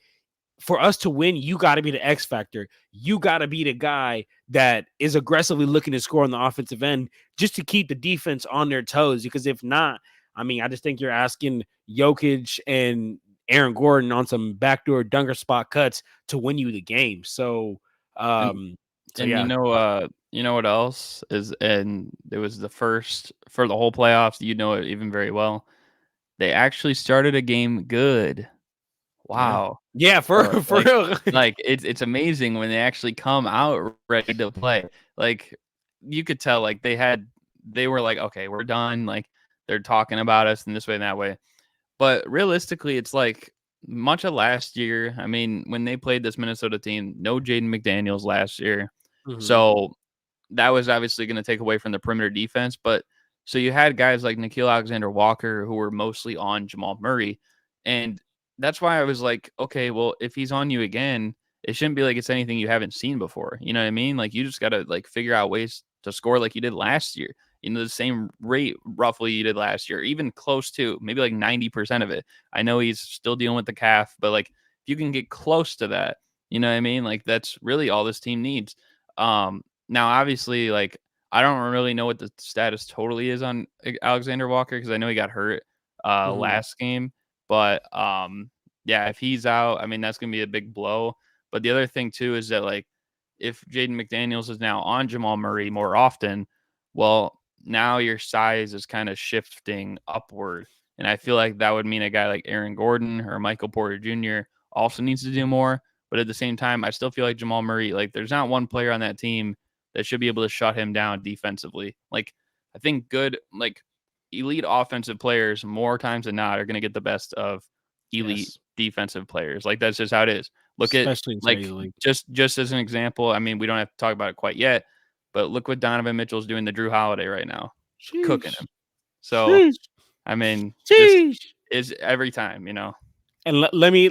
for us to win, you got to be the X factor. You got to be the guy that is aggressively looking to score on the offensive end just to keep the defense on their toes. Because if not, I mean, I just think you're asking Jokic and Aaron Gordon on some backdoor dunker spot cuts to win you the game. So, yeah. You know what else is, and it was the first for the whole playoffs. You know it even very well. They actually started a game good. Wow. Yeah, for real. Like it's amazing when they actually come out ready to play. Like you could tell, like they were like, okay, we're done. Like they're talking about us in this way and that way. But realistically, it's like much of last year. I mean, when they played this Minnesota team, no Jaden McDaniels last year. So that was obviously going to take away from the perimeter defense. But so you had guys like Nickeil Alexander-Walker who were mostly on Jamal Murray. And that's why I was like, okay, well, if he's on you again, it shouldn't be like it's anything you haven't seen before. You know what I mean? Like, you just got to like figure out ways to score like you did last year. The same rate roughly you did last year, even close to maybe like 90% of it. I know he's still dealing with the calf, but like if you can get close to that, you know what I mean? Like, that's really all this team needs. Now obviously, like, I don't really know what the status totally is on Alexander Walker because I know he got hurt last game, but yeah, if he's out, I mean, that's gonna be a big blow. But the other thing too is that, like, if Jaden McDaniels is now on Jamal Murray more often, well, now your size is kind of shifting upward. And I feel like that would mean a guy like Aaron Gordon or Michael Porter Jr. also needs to do more. But at the same time, I still feel like Jamal Murray, like, there's not one player on that team that should be able to shut him down defensively. Like, I think good, like, elite offensive players more times than not are going to get the best of elite defensive players. Like, that's just how it is. Look Especially at, like, just as an example, I mean, we don't have to talk about it quite yet, but look what Donovan Mitchell's doing to Drew Holiday right now. Cooking him. So, I mean, this is every time, you know. And let me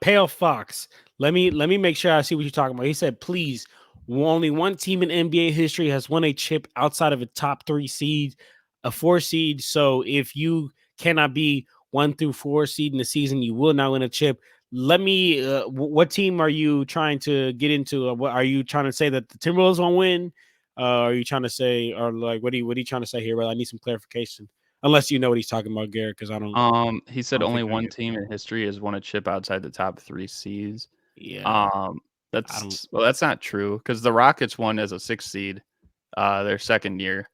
Pale Fox. Let me make sure I see what you're talking about. He said, please, only one team in NBA history has won a chip outside of a top 3 seed, a 4 seed. So if you cannot be 1 through 4 seed in the season, you will not win a chip. Let me. What team are you trying to get into? What are you trying to say that the Timberwolves won't win? Are you trying to say, or like, what are you trying to say here? Well, I need some clarification. Unless you know what he's talking about, Garrett, because I don't. He said only one team in history has won a chip outside the top 3 seeds. Yeah. That's not true because the Rockets won as a 6th seed, their second year.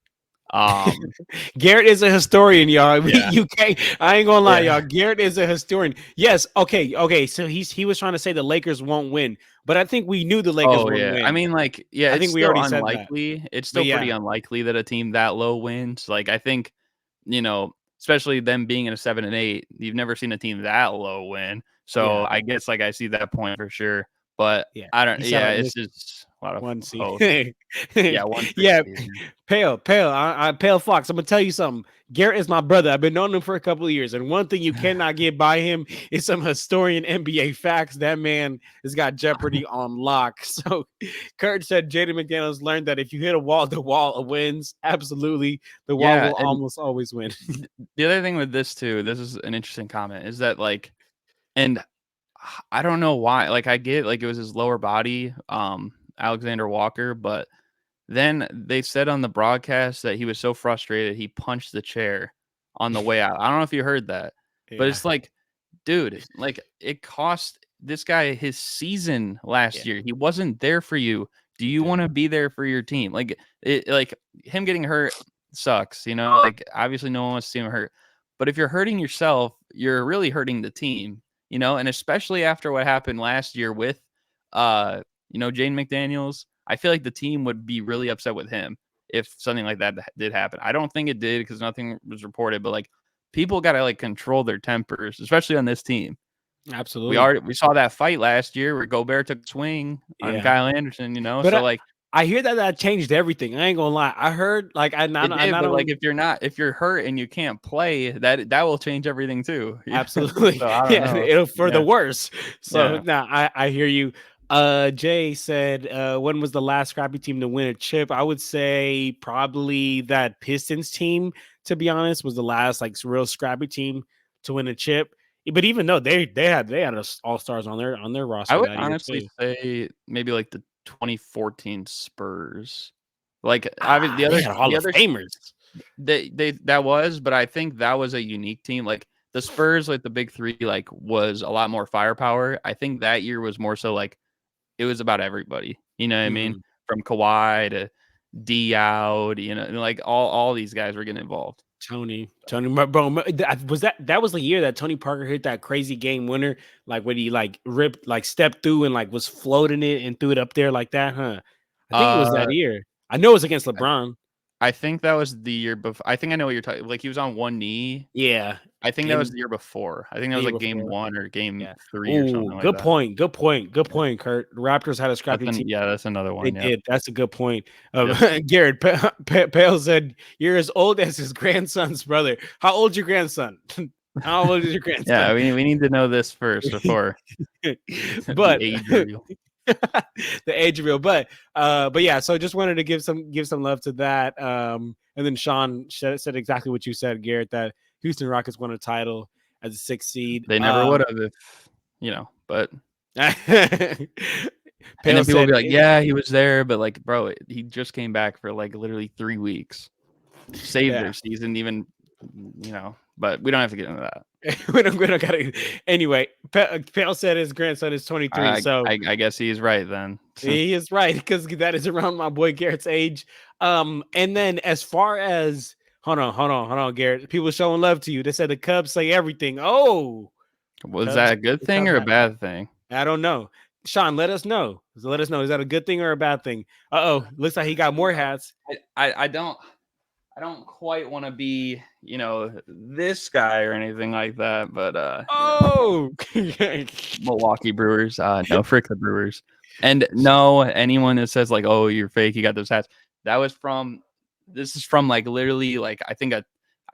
Garrett is a historian, y'all. Yeah. You can't. I ain't gonna lie, y'all. Garrett is a historian. Yes. Okay. So he was trying to say the Lakers won't win, but I think we knew the Lakers wouldn't win. I mean, like, yeah, I think we already said that. It's still pretty unlikely that a team that low wins. Like, I think, you know, especially them being in a 7 and 8, you've never seen a team that low win. So I guess, like, I see that point for sure. But I don't. Yeah, it's just a lot of 1 seed. 1 seed. Pale Fox. I'm gonna tell you something. Garrett is my brother. I've been knowing him for a couple of years, and one thing you cannot get by him is some historian NBA facts. That man has got Jeopardy on lock. So Kurt said Jaden McDaniels learned that if you hit a wall, the wall wins. Absolutely, the wall will almost always win. The other thing with this too, this is an interesting comment, is that, like, and I don't know why. Like, I get, like, it was his lower body, Alexander Walker, but then they said on the broadcast that he was so frustrated he punched the chair on the way out. I don't know if you heard that, but it's like, dude, like, it cost this guy his season last year. He wasn't there for you. Do you want to be there for your team? Like, like, him getting hurt sucks, you know. Like, obviously no one wants to see him hurt, but if you're hurting yourself, you're really hurting the team. You know, and especially after what happened last year with, you know, Jaden McDaniels, I feel like the team would be really upset with him if something like that did happen. I don't think it did because nothing was reported, but, like, people got to, like, control their tempers, especially on this team. Absolutely. We saw that fight last year where Gobert took a swing on Kyle Anderson, you know, but so, like, I hear that changed everything. I ain't gonna lie. I heard, like, like, if you're hurt and you can't play, that will change everything too. Absolutely. So, I don't know. It'll for the worse. So I hear you. Jay said, when was the last scrappy team to win a chip? I would say probably that Pistons team, to be honest, was the last, like, real scrappy team to win a chip. But even though they had all-stars on their roster, I would honestly say maybe like the 2014 Spurs. Like, obviously the other famers. That was, but I think that was a unique team. Like, the Spurs, like the big 3, like, was a lot more firepower. I think that year was more so like it was about everybody. You know what I mean? From Kawhi to D-Out, you know, like all these guys were getting involved. Tony, bro, that was the year that Tony Parker hit that crazy game winner, like when he, like, ripped, like, stepped through and, like, was floating it and threw it up there like that, huh? I think it was that year. I know it was against LeBron. I think that was the year before. I think I know what you're talking. Like, he was on one knee. Yeah, I think that was the year before. I think that was like game 1 or game 3 or something. Good point. Good point, Kurt. The Raptors had a scrappy team. Yeah, that's another one. They did. That's a good point. Garrett Pale said, "You're as old as his grandson's brother." How old's your grandson? How old is your grandson? Yeah, we need to know this first before. But the age reveal. But yeah, so just wanted to give some love to that. And then Sean said exactly what you said, Garrett, that Houston Rockets won a title as a 6th seed. They never would have if, but and Pale then people will said be like, yeah, he was there, but like, bro, he just came back for like literally 3 weeks, saved their season, even, but we don't have to get into that. we don't gotta. Anyway, Pale said his grandson is 23, so I guess he's right then. he is right, because that is around my boy Garrett's age. And then as far as hold on, Garrett. People showing love to you. They said the Cubs say everything. Oh, Was Cubs, that a good the thing Cubs or a have- bad thing? I don't know. Sean, let us know. Let us know. Is that a good thing or a bad thing? Looks like he got more hats. I don't quite want to be, this guy or anything like that, but Oh, Milwaukee Brewers, no, frick the Brewers. And no, anyone that says like, oh, you're fake, you got those hats. This is from like literally like, I think I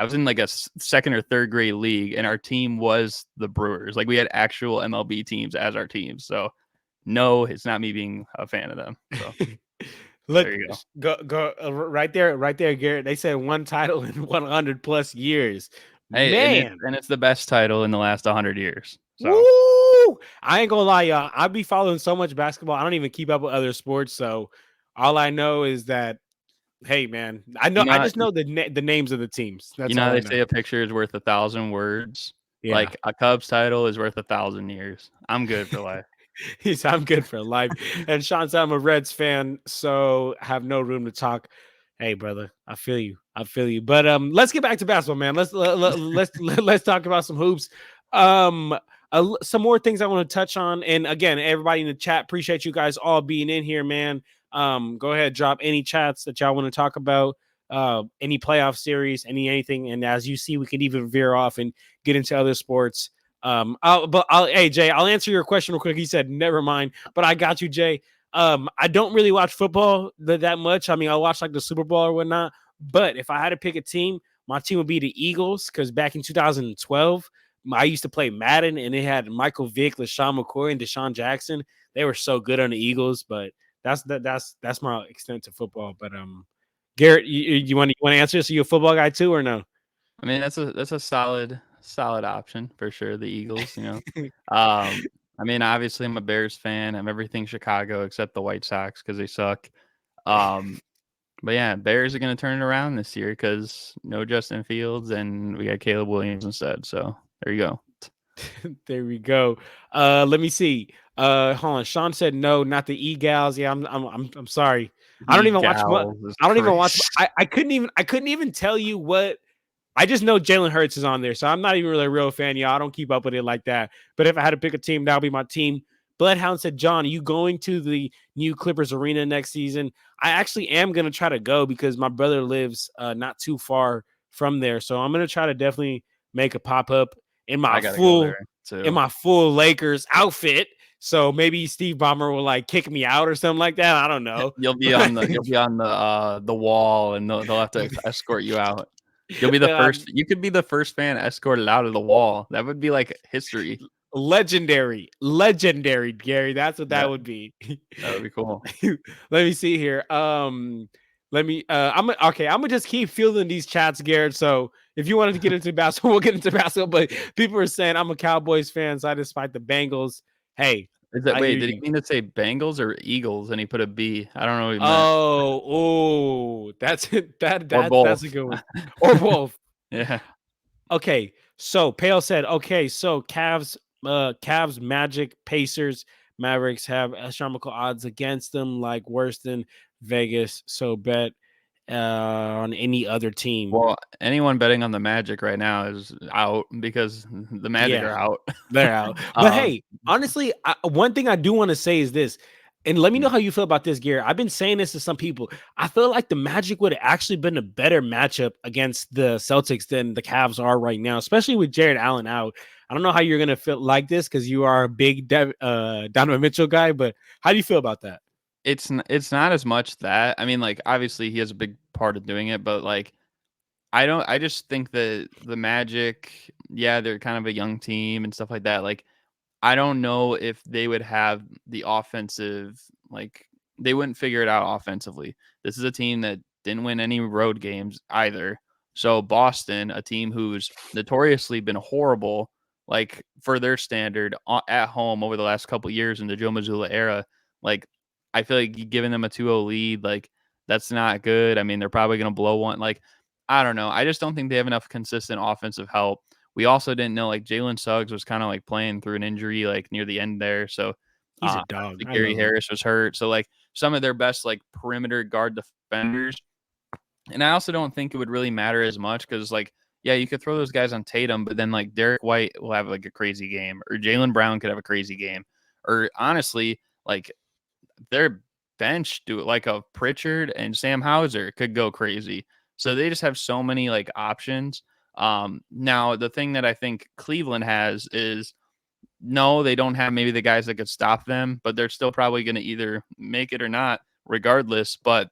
was in like a second or third grade league, and our team was the Brewers. Like we had actual MLB teams as our teams. So no, it's not me being a fan of them. So look, there you go right there, Garrett. They said one title in 100 plus years. Hey, Man, and it's the best title in the last 100 years. So woo! I ain't gonna lie, y'all. I be following so much basketball. I don't even keep up with other sports. So all I know is that, hey, man, I know. I just know the names of the teams. That's all how I they know. say a picture is worth 1,000 words. Yeah. Like a Cubs title is worth 1,000 years. I'm good for life. I'm good for life. And Sean said I'm a Reds fan, so have no room to talk. Hey, brother, I feel you. But let's get back to basketball, man. Let's talk about some hoops. Some more things I want to touch on. And again, everybody in the chat, appreciate you guys all being in here, man. Go ahead, drop any chats that y'all want to talk about. Any playoff series, anything. And as you see, we can even veer off and get into other sports. Hey, Jay, I'll answer your question real quick. He said, never mind, but I got you, Jay. I don't really watch football that much. I mean, I watch like the Super Bowl or whatnot, but if I had to pick a team, my team would be the Eagles, because back in 2012, I used to play Madden, and it had Michael Vick, LaShawn McCoy, and Deshaun Jackson. They were so good on the Eagles, but that's my extent to football. But Garrett, you want to answer this? Are you a football guy too, or no? I mean, that's a solid option for sure. The Eagles, I mean, obviously I'm a Bears fan. I'm everything Chicago except the White Sox because they suck. But yeah, Bears are going to turn it around this year because no Justin Fields, and we got Caleb Williams instead. So there you go. There we go. Let me see. Hold on. Sean said no, not the E-Gals. Yeah, I'm sorry. I don't even watch. I don't even watch. I couldn't even tell you what. I just know Jalen Hurts is on there, so I'm not even really a real fan, y'all. I don't keep up with it like that. But if I had to pick a team, that would be my team. Bloodhound said, John, are you going to the new Clippers arena next season? I actually am going to try to go because my brother lives not too far from there. So I'm going to try to definitely make a pop-up in my full Lakers outfit. So maybe Steve Ballmer will like kick me out or something like that. I don't know. You'll be on the wall, and they'll have to escort you out. You'll be the first. You could be the first fan escorted out of the wall. That would be like history. Legendary, Gary. That's what that would be. That would be cool. Let me see here. Let me. I'm gonna just keep fielding these chats, Garrett. So if you wanted to get into basketball, we'll get into basketball. But people are saying I'm a Cowboys fan, so I despite the Bengals. Hey, did he mean to say Bengals or Eagles? And he put a B. I don't know what he meant. Oh, that's it. That's a good one. Or both. Yeah. Okay. So Pale said, okay, so Cavs, Magic, Pacers, Mavericks have astronomical odds against them, like worse than Vegas. So bet on any other team. Well, anyone betting on the Magic right now is out because the Magic are out. They're out. But hey, honestly, one thing I do want to say is this. And let me know how you feel about this, Garrett. I've been saying this to some people. I feel like the Magic would have actually been a better matchup against the Celtics than the Cavs are right now, especially with Jared Allen out. I don't know how you're going to feel like this because you are a big Donovan Mitchell guy, but how do you feel about that? It's not as much that. I mean, like, obviously he has a big part of doing it, but like, I just think that the Magic, yeah, they're kind of a young team and stuff like that. Like, I don't know if they would have the offensive, like they wouldn't figure it out offensively. This is a team that didn't win any road games either. So Boston, a team who's notoriously been horrible, like for their standard at home over the last couple of years in the Joe Mazzulla era, like I feel like giving them a 2-0 lead, like that's not good. I mean, they're probably going to blow one. Like, I don't know. I just don't think they have enough consistent offensive help. We also didn't know like Jalen Suggs was kind of like playing through an injury like near the end there. So He's a dog. obviously I Gary love him. Harris was hurt. So like some of their best like perimeter guard defenders. And I also don't think it would really matter as much because like, yeah, you could throw those guys on Tatum, but then like Derek White will have like a crazy game, or Jalen Brown could have a crazy game, or honestly, like their bench do it like a Pritchard and Sam Hauser could go crazy. So they just have so many like options. Now the thing that I think Cleveland has is no, they don't have maybe the guys that could stop them, but they're still probably going to either make it or not, regardless. But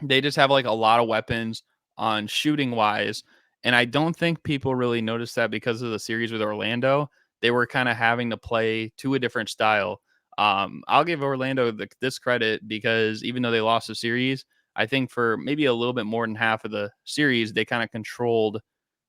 they just have like a lot of weapons on shooting wise. And I don't think people really noticed that because of the series with Orlando. They were kind of having to play to a different style. I'll give Orlando this credit because even though they lost the series, I think for maybe a little bit more than half of the series, they kind of controlled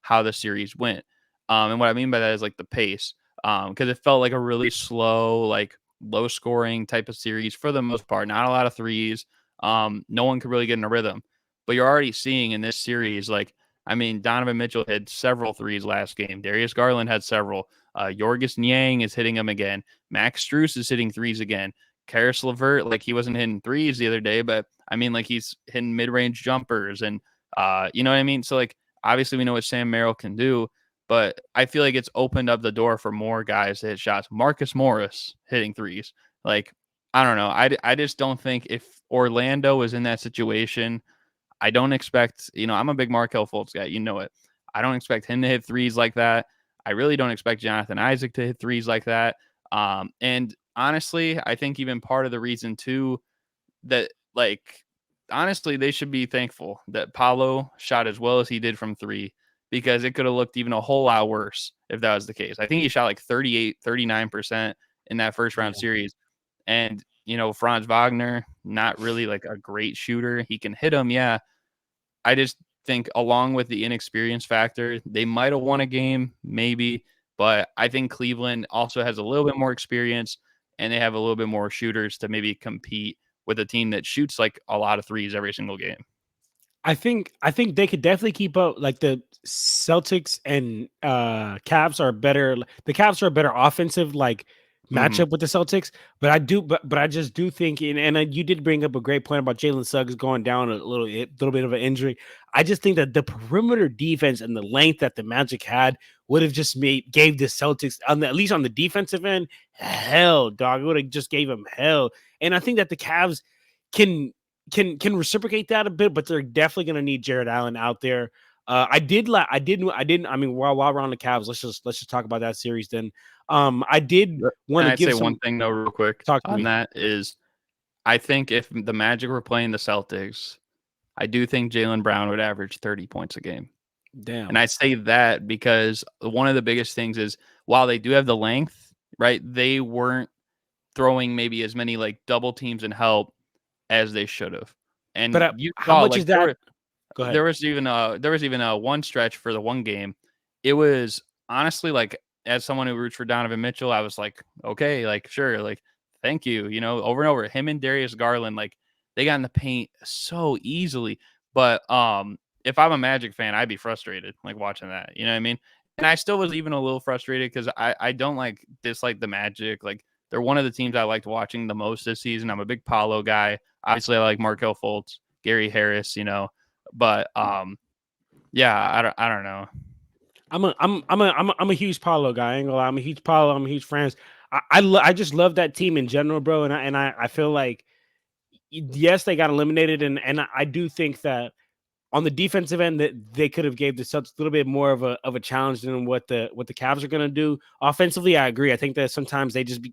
how the series went. And what I mean by that is like the pace, because it felt like a really slow, like low scoring type of series for the most part. Not a lot of threes. No one could really get in a rhythm. But you're already seeing in this series, like, I mean, Donovan Mitchell had several threes last game. Darius Garland had several. Yorgis Niang is hitting them again. Max Strus is hitting threes again. Karis LeVert, like he wasn't hitting threes the other day, but I mean, like he's hitting mid-range jumpers, and you know what I mean. So like, obviously, we know what Sam Merrill can do, but I feel like it's opened up the door for more guys to hit shots. Marcus Morris hitting threes, like I don't know. I just don't think if Orlando was in that situation, I don't expect, I'm a big Markelle Fultz guy. You know it. I don't expect him to hit threes like that. I really don't expect Jonathan Isaac to hit threes like that. And honestly, I think even part of the reason too that like honestly they should be thankful that Paolo shot as well as he did from three because it could have looked even a whole lot worse if that was the case. I think he shot like 39% in that first round series. And, Franz Wagner, not really like a great shooter. He can hit them, yeah. I just think along with the inexperience factor, they might have won a game, maybe, but I think Cleveland also has a little bit more experience and they have a little bit more shooters to maybe compete with a team that shoots like a lot of threes every single game. I think they could definitely keep up. Like the Celtics and Cavs are better. The Cavs are a better offensive like matchup with the Celtics. But I just do think, and you did bring up a great point about Jalen Suggs going down a little bit of an injury. I just think that the perimeter defense and the length that the Magic had would have just gave the Celtics at least on the defensive end hell, dog. It would have just gave them hell. And I think that the Cavs can reciprocate that a bit, but they're definitely going to need Jared Allen out there. I mean, while we're on the Cavs, let's just talk about that series then. I did want to give one thing though, real quick on that is, I think if the Magic were playing the Celtics, I do think Jaylen Brown would average 30 points a game. Damn. And I say that because one of the biggest things is while they do have the length, right, they weren't throwing maybe as many like double teams and help as they should have. And but you how saw, much like, is that? Go ahead. There was even a one stretch for the one game. It was honestly like, as someone who roots for Donovan Mitchell, I was like, okay, like sure, like thank you, over and over. Him and Darius Garland, like they got in the paint so easily. But if I'm a Magic fan, I'd be frustrated like watching that. You know what I mean? And I still was even a little frustrated because I don't like dislike the Magic. Like they're one of the teams I liked watching the most this season. I'm a big Paolo guy. Obviously, I like Markelle Fultz, Gary Harris, but yeah, I don't know. I'm a huge Paolo guy. I ain't gonna lie. I'm a huge Paolo. I'm a huge Franz. I just love that team in general, bro. And I feel like yes, they got eliminated, and I do think that on the defensive end that they could have gave the Celtics a little bit more of a challenge than what the Cavs are going to do. Offensively, I agree. I think that sometimes they just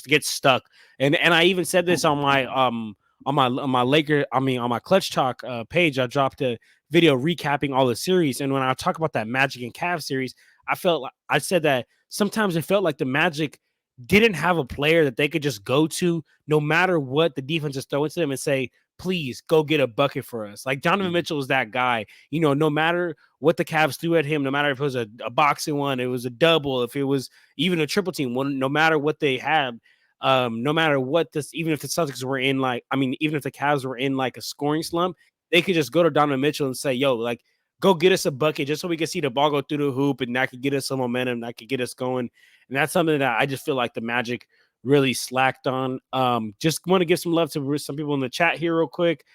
get stuck. And I even said this on my on my Clutch Talk page. I dropped a video recapping all the series, and when I talk about that Magic and Cavs series, I said that sometimes it felt like the Magic didn't have a player that they could just go to no matter what the defense is throwing to them and say, please go get a bucket for us. Like Donovan Mitchell is that guy, no matter what the Cavs threw at him, no matter if it was a boxing one, it was a double, if it was even a triple team one, no matter what they had, no matter what this, even if the Celtics were in even if the Cavs were in like a scoring slump, they could just go to Donovan Mitchell and say, yo, like, go get us a bucket just so we can see the ball go through the hoop, and that could get us some momentum, that could get us going. And that's something that I just feel like the Magic really slacked on. Just want to give some love to some people in the chat here real quick.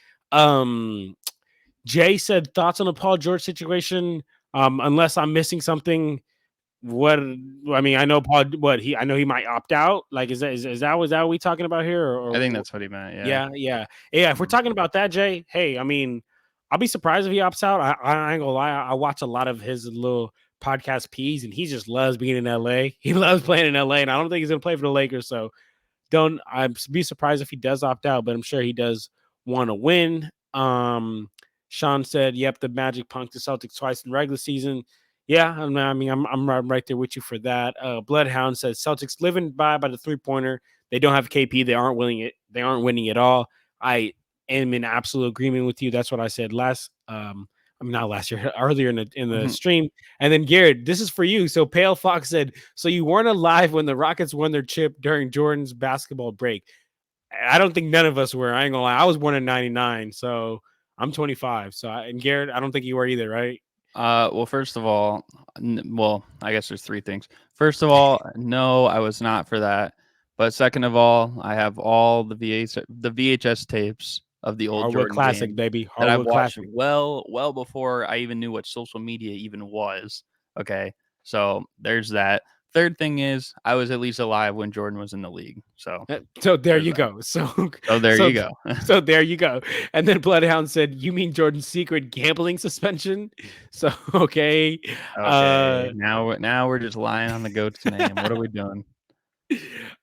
Jay said thoughts on the Paul George situation. Unless I'm missing something. I know Paul. I know he might opt out. Like, is that what we talking about here? Or I think that's what he meant. Yeah. If we're talking about that, Jay, hey, I mean, I'll be surprised if he opts out. I ain't gonna lie. I watch a lot of his little podcast P's, and he just loves being in LA. He loves playing in LA, and I don't think he's gonna play for the Lakers. So I'd be surprised if he does opt out, but I'm sure he does want to win. Sean said, "Yep, the Magic punked the Celtics twice in regular season." Yeah, I'm right there with you for that. Bloodhound says Celtics living by the 3-pointer. They don't have KP. They aren't winning it. They aren't winning at all. I am in absolute agreement with you. That's what I said not last year, earlier in the stream. And then Garrett, this is for you. So Pale Fox said, so you weren't alive when the Rockets won their chip during Jordan's basketball break. I don't think none of us were. I ain't gonna lie. I was born in 99, so I'm 25. And Garrett, I don't think you were either, right? Well, first of all, I guess there's three things. First of all, no, I was not for that. But second of all, I have all the VHS tapes of the old Hardwood Jordan classic, game baby. that I've Hardwood watched classic. well before I even knew what social media even was. Okay, so there's that. Third thing is, I was at least alive when Jordan was in the league. So there you go. So there you go. So there you go. And then Bloodhound said, "You mean Jordan's secret gambling suspension?" So okay. Now we're just lying on the goat's name. What are we doing?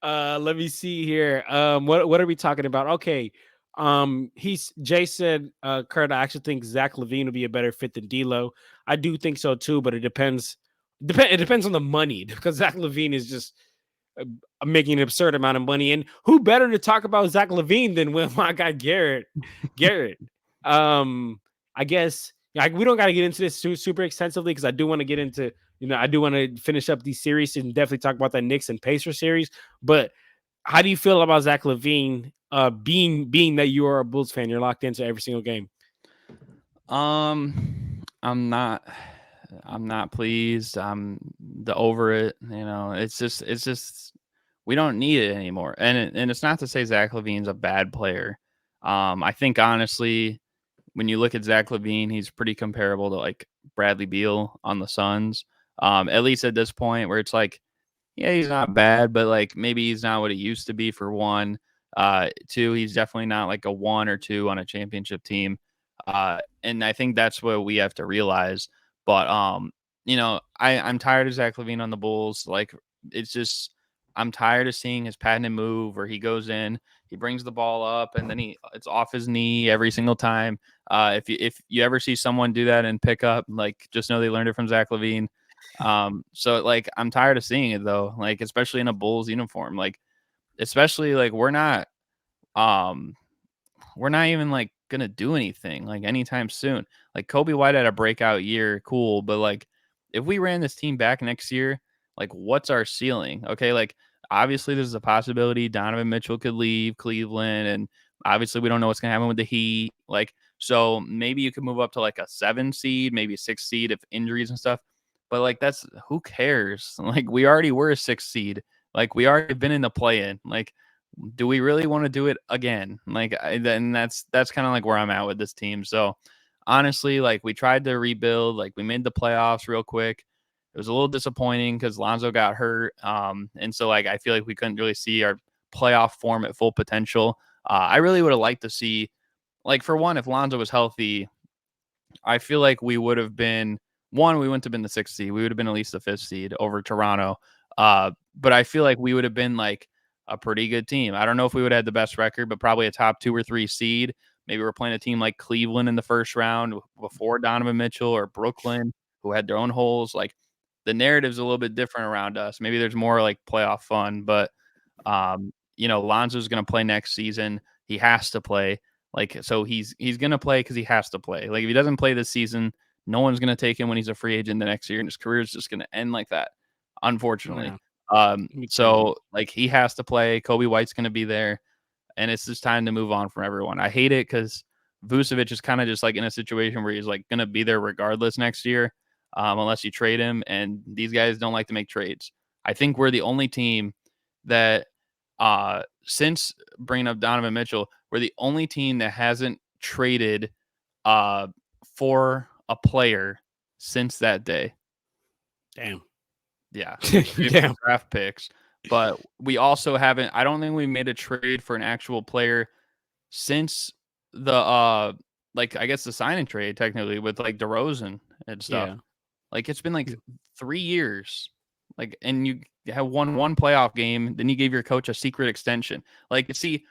Let me see here. What are we talking about? Okay. Jay said, Kurt, I actually think Zach LaVine will be a better fit than D'Lo. I do think so too, but it depends. It depends on the money, because Zach LaVine is just making an absurd amount of money. And who better to talk about Zach LaVine than my guy Garrett? I guess we don't got to get into this super extensively, because I do want to get into, I do want to finish up these series and definitely talk about that Knicks and Pacers series. But how do you feel about Zach LaVine? Being that you are a Bulls fan, you're locked into every single game. I'm not pleased. I'm over it. It's just we don't need it anymore. And it's not to say Zach LaVine's a bad player. I think honestly, when you look at Zach LaVine, he's pretty comparable to like Bradley Beal on the Suns. At least at this point, where it's like, yeah, he's not bad, but like maybe he's not what he used to be, for one. Two, he's definitely not like a 1 or 2 on a championship team. And I think that's what we have to realize. But I'm tired of Zach LaVine on the Bulls. Like, it's just, I'm tired of seeing his patented move where he goes in, he brings the ball up, and then it's off his knee every single time. If you ever see someone do that in pickup, like, just know they learned it from Zach LaVine. So like, I'm tired of seeing it though, like, especially in a Bulls uniform, like, especially like we're not even like gonna do anything like anytime soon. Like, Kobe White had a breakout year, cool, but like, if we ran this team back next year, like, what's our ceiling? Okay, like, obviously there's a possibility Donovan Mitchell could leave Cleveland, and obviously we don't know what's gonna happen with the Heat. Like, so maybe you could move up to like a 7 seed, maybe a 6 seed if injuries and stuff. But like, that's, who cares? Like, we already were a 6 seed. Like, we already been in the play-in. Like, do we really want to do it again? Like, then that's kind of like where I'm at with this team. So honestly, like, we tried to rebuild, like, we made the playoffs real quick. It was a little disappointing because Lonzo got hurt. And so like, I feel like we couldn't really see our playoff form at full potential. I really would have liked to see, like, for one, if Lonzo was healthy, I feel like we would have been we wouldn't have been the 6th seed. We would have been at least the 5th seed over Toronto. But I feel like we would have been like a pretty good team. I don't know if we would have had the best record, but probably a top 2 or 3 seed. Maybe we're playing a team like Cleveland in the first round before Donovan Mitchell, or Brooklyn, who had their own holes. Like, the narrative's a little bit different around us. Maybe there's more like playoff fun, but Lonzo's going to play next season. He has to play. Like, so he's going to play because he has to play. Like, if he doesn't play this season, no one's going to take him when he's a free agent the next year, and his career is just going to end like that, unfortunately. So like he has to play. Kobe White's going to be there, and it's just time to move on from everyone. I hate it because Vucevic is kind of just like in a situation where he's like going to be there regardless next year, unless you trade him. And these guys don't like to make trades. I think we're the only team that, since bringing up Donovan Mitchell, we're the only team that hasn't traded for a player since that day. Damn. Yeah. Damn. Draft picks. But we also haven't, I don't think we made a trade for an actual player since the like I guess the sign and trade technically with like DeRozan and stuff. Yeah. Like it's been like 3 years. Like, and you have won one playoff game, then you gave your coach a secret extension. Like, see,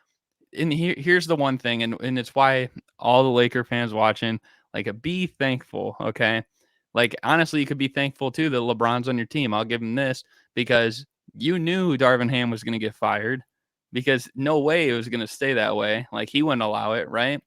and here's the one thing, and it's why all the Laker fans watching, like, be thankful, okay? Like, honestly, you could be thankful too that LeBron's on your team. I'll give him this because you knew Darvin Ham was going to get fired because no way it was going to stay that way. Like, he wouldn't allow it, right?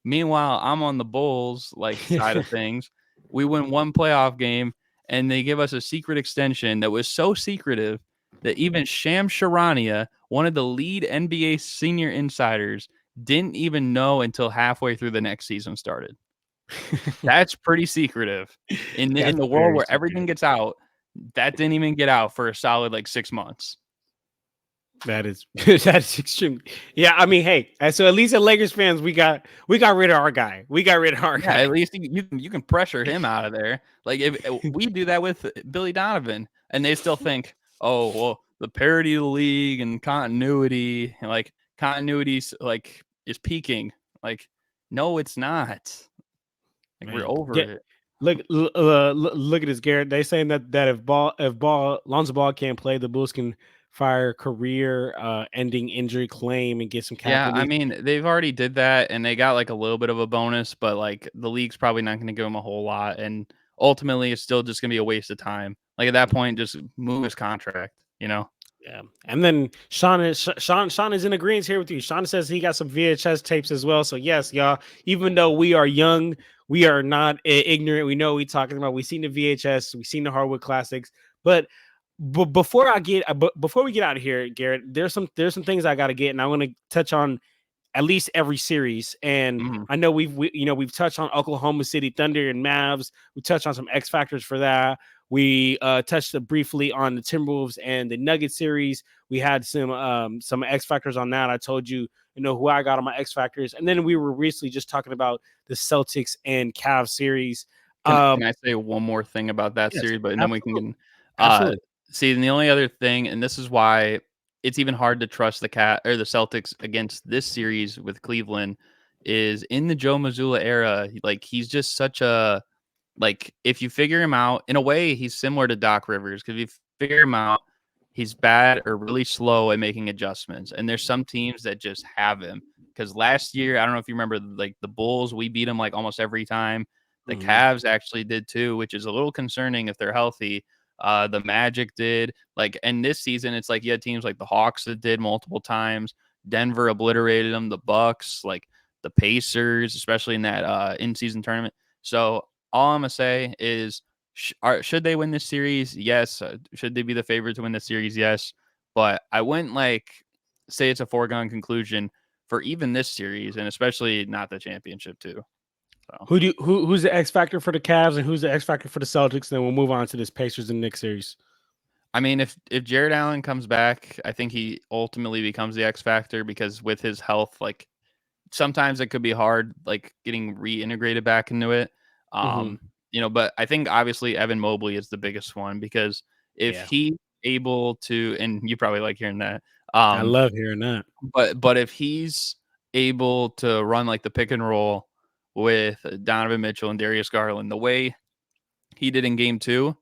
Meanwhile, I'm on the Bulls like side of things. We win one playoff game, and they give us a secret extension that was so secretive that even Sham Charania, one of the lead NBA senior insiders, didn't even know until halfway through the next season started. That's pretty secretive. In the world where everything gets out, that didn't even get out for a solid like 6 months. That is extreme. Yeah, I mean, hey, so at least at Lakers fans, we got rid of our guy. We got rid of our guy. At least you can pressure him out of there. Like if we do that with Billy Donovan, and they still think, oh well, the parity of the league and continuity, like continuity's like is peaking. Like, no, it's not. Like, we're over it. Look at this, Garrett. They saying that if Lonzo Ball can't play, the Bulls can fire career ending injury claim and get some cap. Yeah, I mean, they've already did that and they got like a little bit of a bonus, but like the league's probably not going to give him a whole lot, and ultimately it's still just going to be a waste of time. Like at that point, just move his contract, you know? Yeah. And then Sean is in agreement here with you. Sean says he got some VHS tapes as well. So yes, y'all, even though we are young, we are not ignorant. We know what we're talking about. We've seen the VHS, we've seen the hardwood classics, but before we get out of here, Garrett, there's some things I got to get, and I want to touch on at least every series. And I know we've touched on Oklahoma City Thunder and Mavs. We touched on some X factors for that. We touched briefly on the Timberwolves and the Nugget series. We had some X factors on that. I told you who I got on my X factors, and then we were recently just talking about the Celtics and Cavs series. Can I say one more thing about that series? But then we can see. And the only other thing, and this is why it's even hard to trust the Celtics against this series with Cleveland, is in the Joe Mazzulla era. Like, he's just such a, like, if you figure him out, in a way, he's similar to Doc Rivers, because if you figure him out, he's bad or really slow at making adjustments. And there's some teams that just have him. Because last year, I don't know if you remember, like the Bulls, we beat them like almost every time. The Cavs actually did too, which is a little concerning if they're healthy. The Magic did, like, and this season it's like you had teams like the Hawks that did multiple times. Denver obliterated them. The Bucks, like the Pacers, especially in that in-season tournament. So all I'm gonna say is, should they win this series? Yes. Should they be the favorite to win the series? Yes. But I wouldn't like say it's a foregone conclusion for even this series, and especially not the championship too. So. Who's the X factor for the Cavs and who's the X factor for the Celtics? Then we'll move on to this Pacers and Knicks series. I mean, if Jared Allen comes back, I think he ultimately becomes the X factor, because with his health, like sometimes it could be hard, like getting reintegrated back into it. But I think obviously Evan Mobley is the biggest one, because if he's able to, and you probably like hearing that. I love hearing that. But if he's able to run like the pick and roll with Donovan Mitchell and Darius Garland the way he did in game 2,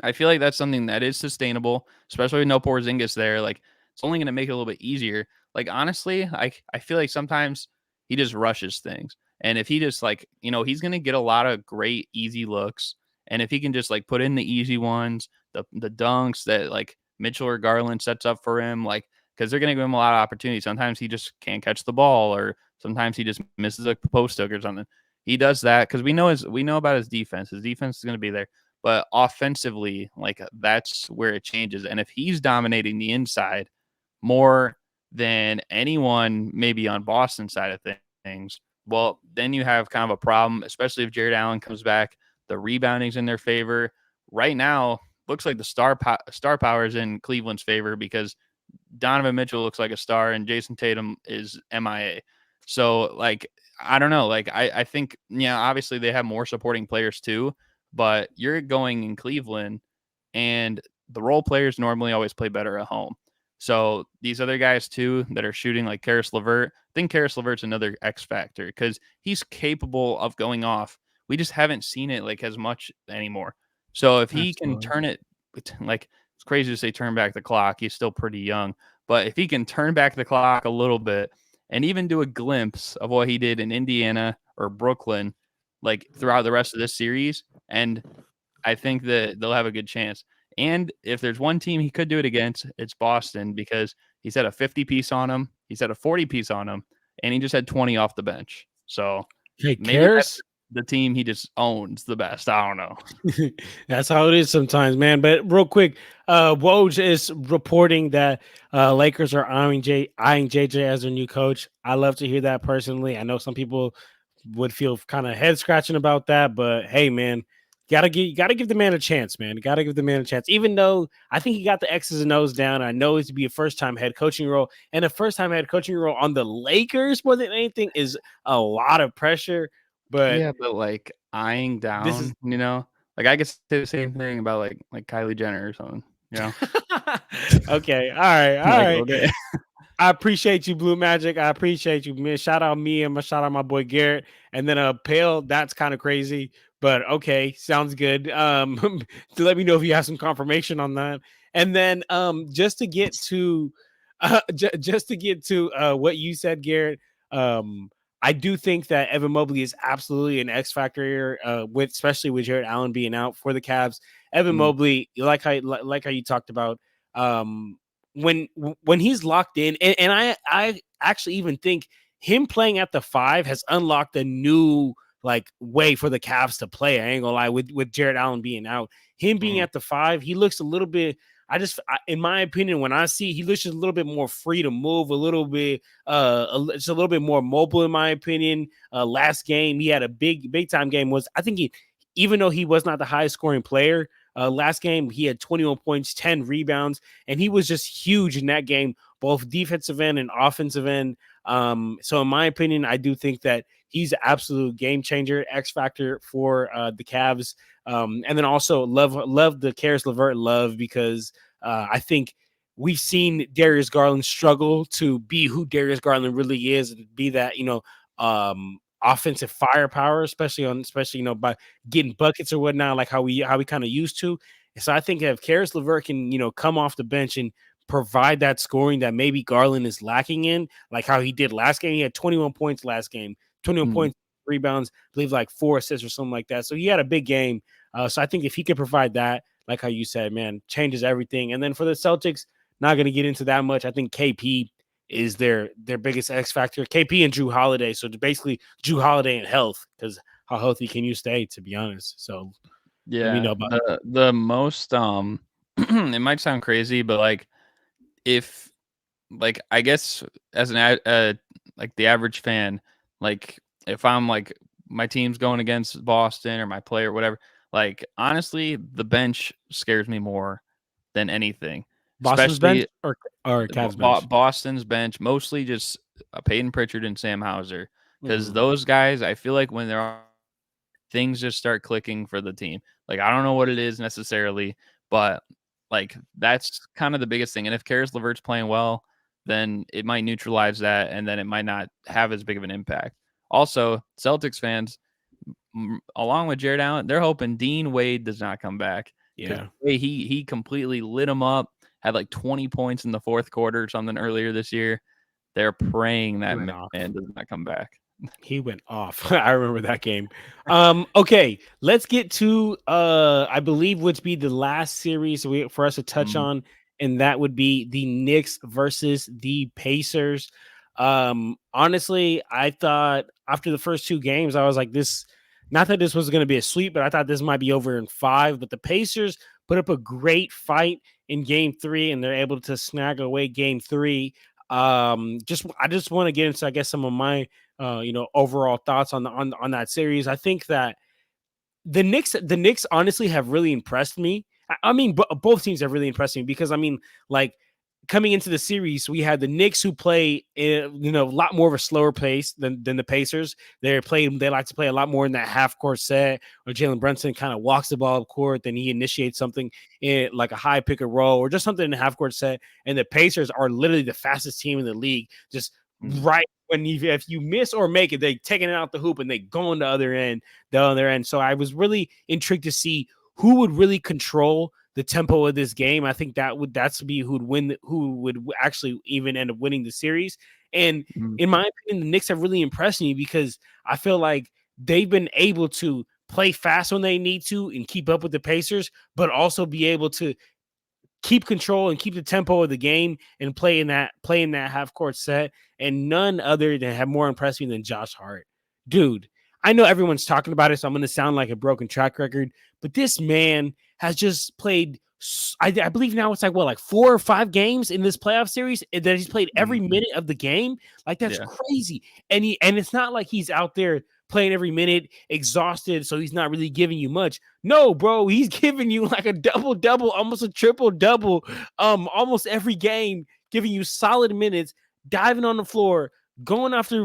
I feel like that's something that is sustainable, especially with no Porzingis there. Like, it's only going to make it a little bit easier. Like, honestly, I feel like sometimes he just rushes things. And if he just, like, he's going to get a lot of great, easy looks. And if he can just like put in the easy ones, the dunks that like Mitchell or Garland sets up for him, like because they're going to give him a lot of opportunities. Sometimes he just can't catch the ball, or sometimes he just misses a post hook or something. He does that because we know about his defense. His defense is going to be there, but offensively, like that's where it changes. And if he's dominating the inside more than anyone, maybe on Boston side of things, well, then you have kind of a problem, especially if Jared Allen comes back. The rebounding's in their favor right now. Looks like the star power is in Cleveland's favor because Donovan Mitchell looks like a star and Jason Tatum is MIA. So like I don't know. Like I think obviously they have more supporting players too, but you're going in Cleveland and the role players normally always play better at home. So these other guys too that are shooting like Karis LeVert, I think Karis LeVert's another X factor because he's capable of going off. We just haven't seen it like as much anymore. So if he can turn it, like it's crazy to say turn back the clock. He's still pretty young, but if he can turn back the clock a little bit and even do a glimpse of what he did in Indiana or Brooklyn, like throughout the rest of this series, and I think that they'll have a good chance. And if there's one team he could do it against, it's Boston because he's had a 50 piece on him, he's had a 40 piece on him, and he just had 20 off the bench. So Hey, maybe that's Karis. the team he just owns the best. I don't know. That's how it is sometimes, man. But real quick, Woj is reporting that Lakers are eyeing JJ as their new coach. I love to hear that personally. I know some people would feel kind of head scratching about that, but hey, man, gotta give the man a chance, man. Gotta give the man a chance. Even though I think he got the X's and O's down, I know it's to be a first time head coaching role, and a first time head coaching role on the Lakers more than anything is a lot of pressure. But Yeah, but like eyeing this is down, like I could say the same thing about like Kylie Jenner or something. okay. All right. All Like right. okay. I appreciate you, Blue Magic. I appreciate you, man. Shout out me and shout out my boy Garrett. And then Pale, that's kind of crazy, but okay, sounds good. To let me know if you have some confirmation on that. And then just to get to what you said, Garrett. I do think that Evan Mobley is absolutely an X factor here, with especially with Jared Allen being out for the Cavs. Evan Mobley, like how you talked about, when he's locked in, and I actually even think him playing at the 5 has unlocked a new like way for the Cavs to play. I ain't gonna lie, with Jared Allen being out, him being at the 5, he looks a little bit. In my opinion, when I see, he looks just a little bit more free to move, a little bit, just a little bit more mobile. In my opinion, last game he had a big time game. I think even though he was not the highest scoring player, last game he had 21 points, 10 rebounds, and he was just huge in that game, both defensive end and offensive end. So in my opinion, I do think that he's an absolute game changer, X factor for the Cavs. And then also love the Karis LeVert love because I think we've seen Darius Garland struggle to be who Darius Garland really is, and be that offensive firepower, especially by getting buckets or whatnot, like how we kind of used to. So I think if Karis LeVert can come off the bench and provide that scoring that maybe Garland is lacking in, like how he did last game. He had 21 points last game, 21 points, rebounds, I believe like 4 assists or something like that. So he had a big game. So I think if he could provide that, like how you said, man, changes everything. And then for the Celtics, not going to get into that much. I think KP is their biggest X factor. KP and Drew Holiday. So basically Drew Holiday and health, because how healthy can you stay, to be honest? So let me know about the most it might sound crazy, but like if like I guess as like the average fan, like if I'm like my team's going against Boston or my player, whatever, like honestly, the bench scares me more than anything. Boston's bench Especially or Cavs bench. Boston's bench, mostly just Peyton Pritchard and Sam Hauser, because Mhm. those guys, I feel like when they're on, things just start clicking for the team. Like I don't know what it is necessarily, but like that's kind of the biggest thing. And if Karis LeVert's playing well, then it might neutralize that, and then it might not have as big of an impact. Also, Celtics fans, along with Jared Allen, they're hoping Dean Wade does not come back because Yeah. he completely lit him up. Had like 20 points in the fourth quarter or something earlier this year. They're praying that He went man off. does not come back. He went off. I remember that game. Okay, let's get to I believe would be the last series for us to touch Mm, on, and that would be the Knicks versus the Pacers. Honestly, I thought after the first two games, I was like, this not that this was going to be a sweep, but I thought this might be over in five. But the Pacers put up a great fight in game three, and they're able to snag away game three. I just want to get into, I guess, some of my overall thoughts on on that series. I think that the Knicks honestly have really impressed me. I mean, both teams have really impressed me because I mean, like coming into the series, we had the Knicks who play a lot more of a slower pace than the Pacers. They like to play a lot more in that half court set, or Jalen Brunson kind of walks the ball up court, then he initiates something in like a high pick and roll or just something in the half court set. And the Pacers are literally the fastest team in the league, just mm, right when if you miss or make it, they taking it out the hoop and they go on the other end. So I was really intrigued to see who would really control the tempo of this game. I think that's be who would win, who would actually even end up winning the series. And mm, in my opinion, the Knicks have really impressed me because I feel like they've been able to play fast when they need to and keep up with the Pacers, but also be able to keep control and keep the tempo of the game and play in that half court set. And none other than have more impressed me than Josh Hart. Dude, I know everyone's talking about it, so I'm going to sound like a broken track record, but this man has just played. I believe now it's like 4 or 5 games in this playoff series that he's played every mm. minute of the game. Like that's Yeah. crazy. And it's not like he's out there playing every minute exhausted, so he's not really giving you much. No, bro, he's giving you like a double double, almost a triple double, almost every game, giving you solid minutes, diving on the floor, going after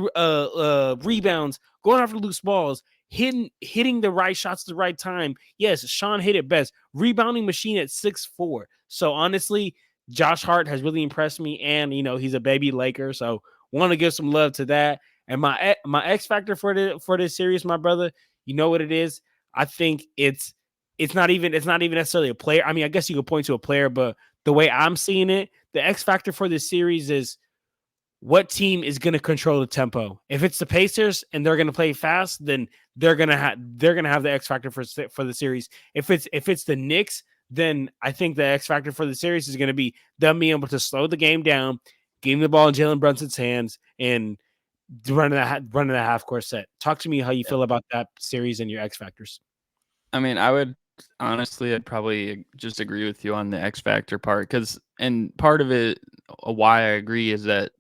rebounds, going after loose balls, hitting the right shots at the right time. Yes, Sean hit it best. Rebounding machine at 6'4". So honestly, Josh Hart has really impressed me, and he's a baby Laker, so want to give some love to that. And my X factor for this series, my brother, you know what it is? I think it's not even necessarily a player. I mean, I guess you could point to a player, but the way I'm seeing it, the X factor for this series is what team is going to control the tempo. If it's the Pacers and they're going to play fast, then they're going to have the X factor for the series. If it's the Knicks, then I think the X factor for the series is going to be them being able to slow the game down, getting the ball in Jalen Brunson's hands, and running that half court set. Talk to me how you feel about that series and your X factors. I mean, I'd probably just agree with you on the X factor part and part of it, why I agree is that,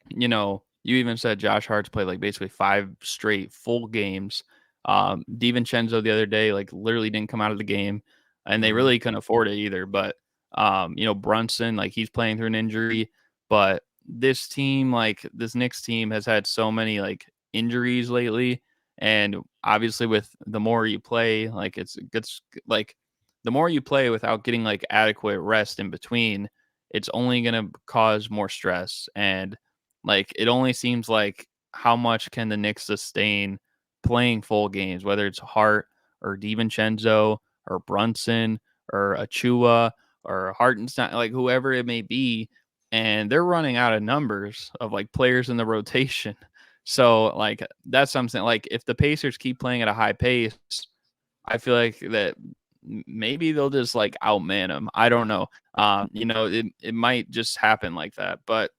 you even said Josh Hart's played like basically 5 straight full games. DiVincenzo the other day, like literally didn't come out of the game, and they Mhm. really couldn't afford it either. But, Brunson, like he's playing through an injury, but this Knicks team has had so many like injuries lately. And obviously, with the more you play, like it's like the more you play without getting like adequate rest in between, it's only going to cause more stress. And like it only seems like how much can the Knicks sustain playing full games, whether it's Hart or DiVincenzo or Brunson or Achua or Hartenstein, like whoever it may be, and they're running out of numbers of like players in the rotation. So like that's something like if the Pacers keep playing at a high pace, I feel like that maybe they'll just like outman them. I don't know. It might just happen like that. But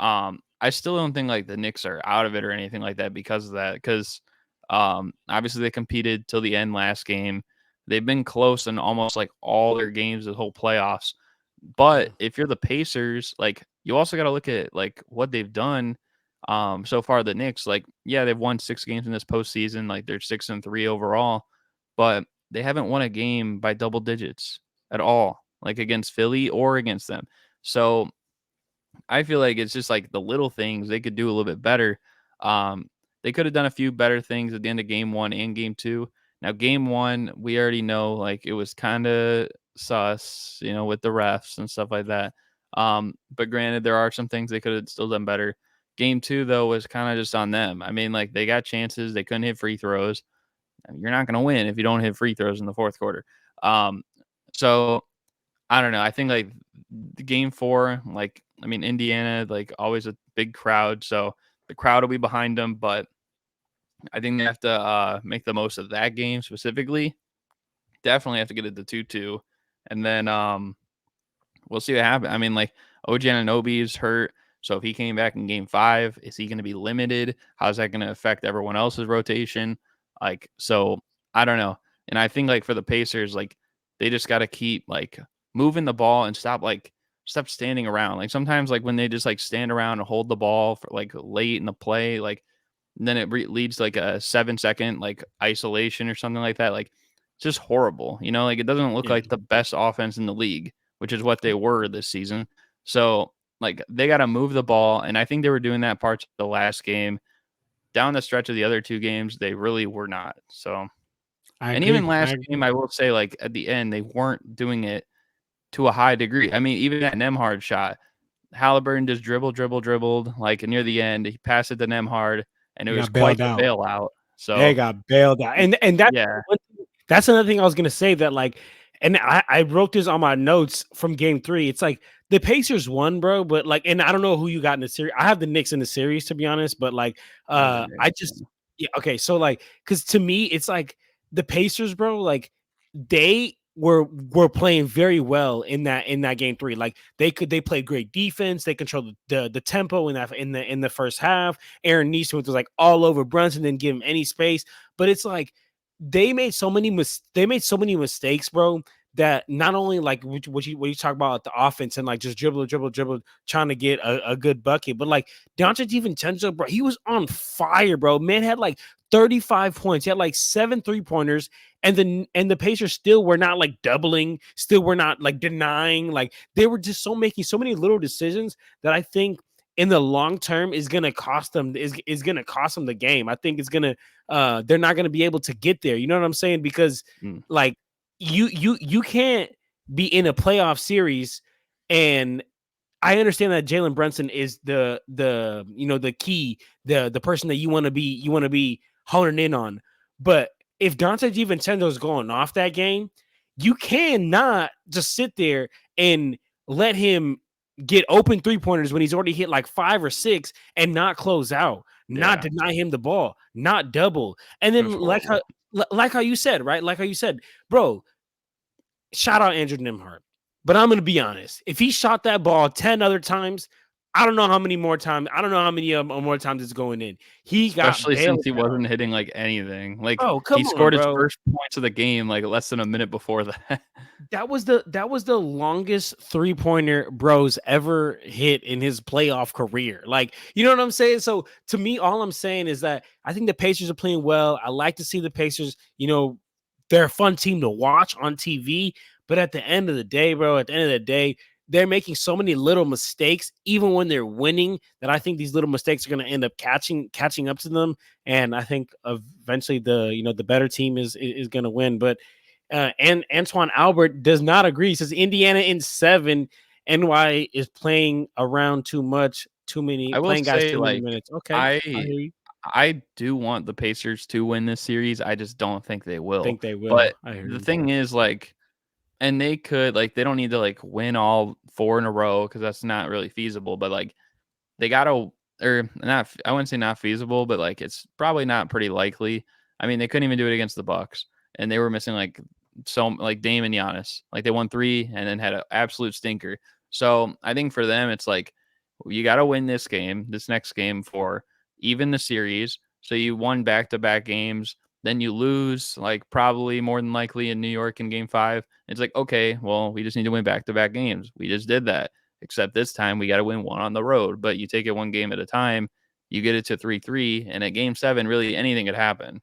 I still don't think like the Knicks are out of it or anything like that because of that. Because obviously they competed till the end last game. They've been close in almost like all their games the whole playoffs. But Mhm. if you're the Pacers, like you also got to look at like what they've done so far. The Knicks, like, yeah, they've won 6 games in this postseason. Like they're 6-3 overall, but they haven't won a game by double digits at all, like against Philly or against them. So I feel like it's just like the little things they could do a little bit better. Um, they could have done a few better things at the end of game one and game two. Now, game one, we already know like it was kind of sus, with the refs and stuff like that. But granted, there are some things they could have still done better. Game two, though, was kind of just on them. I mean, like they got chances, they couldn't hit free throws. You're not going to win if you don't hit free throws in the fourth quarter. Um, so I don't know. I think like the game four, like I mean, Indiana, like always a big crowd, so the crowd will be behind them. But I think they have to make the most of that game specifically. Definitely have to get it to 2-2. And then we'll see what happens. I mean, like OG Anunoby is hurt. So if he came back in game 5, is he going to be limited? How's that going to affect everyone else's rotation? Like, so I don't know. And I think like for the Pacers, like they just got to keep like moving the ball and stop standing around. Like sometimes like when they just like stand around and hold the ball for like late in the play, like then it leads to, like a 7-second like isolation or something like that. Like it's just horrible. Like it doesn't look Yeah. like the best offense in the league, which is what they were this season. So like they got to move the ball, and I think they were doing that parts of the last game. Down the stretch of the other 2 games, they really were not. So, I and agree. even last game, I will say, like at the end, they weren't doing it to a high degree. I mean, even that Nemhard shot, Halliburton just dribbled. Like near the end, he passed it to Nemhard, and it He was got quite bailed the out. bailout. They So, got bailed out, and yeah, that's another thing I was gonna say that like, and I wrote this on my notes from game 3. It's like the Pacers won, bro, but like, and I don't know who you got in the series. I have the Knicks in the series to be honest, but like, I just yeah okay. So like, because to me, it's like the Pacers, bro, like they were playing very well in that game 3. Like they played great defense. They controlled the tempo in the first half. Aaron Nesmith was like all over Brunson, didn't give him any space. But it's like they made so many mistakes, bro. That not only like what you talk about the offense and like just dribble, trying to get a good bucket, but like Dante DiVincenzo, bro, he was on fire, bro. Man had like 35 points. He had like 7 3-pointers, and the Pacers still were not like doubling, still were not like denying. Like they were just making so many little decisions that I think in the long term is gonna cost them is gonna cost them the game. I think it's gonna they're not gonna be able to get there. You know what I'm saying? Because like you can't be in a playoff series, and I understand that Jalen Brunson is the the key, the person that you want to be honing in on. But if Dante DiVincenzo is going off that game, you cannot just sit there and let him get open 3-pointers when he's already hit like 5 or 6 and not close out, not deny him the ball, not double. And then like how you said, right? Like how you said, bro, shout out Andrew Nimhart. But I'm going to be honest. If he shot that ball 10 other times, I don't know how many more times. I don't know how many more times it's going in. He especially got since he bailed out. wasn't hitting like anything. Like Oh, he come on, scored his bro. first points of the game like less than a minute before that. That was the longest 3-pointer Bros ever hit in his playoff career. Like, you know what I'm saying? So to me, all I'm saying is that I think the Pacers are playing well. I like to see the Pacers, they're a fun team to watch on TV. But at the end of the day, bro, they're making so many little mistakes, even when they're winning, that I think these little mistakes are going to end up catching up to them. And I think eventually the better team is going to win. But and Antoine Albert does not agree. He says Indiana in 7. NY is playing around too much, I will playing guys say, too many like, minutes. Okay, I hear you. I do want the Pacers to win this series. I just don't think they will. Think they will. But I hear the you. thing is, like, and they could, like, they don't need to like win all 4 in a row because that's not really feasible. But like, they gotta, or not. I wouldn't say not feasible, but like, it's probably not pretty likely. I mean, they couldn't even do it against the Bucks, and they were missing like Dame and Giannis. Like they won 3 and then had an absolute stinker. So I think for them, it's like you got to win this next game for even the series. So you won back-to-back games, then you lose like probably more than likely in New York in game 5. It's like, okay, well, we just need to win back-to-back games. We just did that. Except this time we got to win one on the road, but you take it one game at a time, you get it to 3-3, and at game 7, really anything could happen.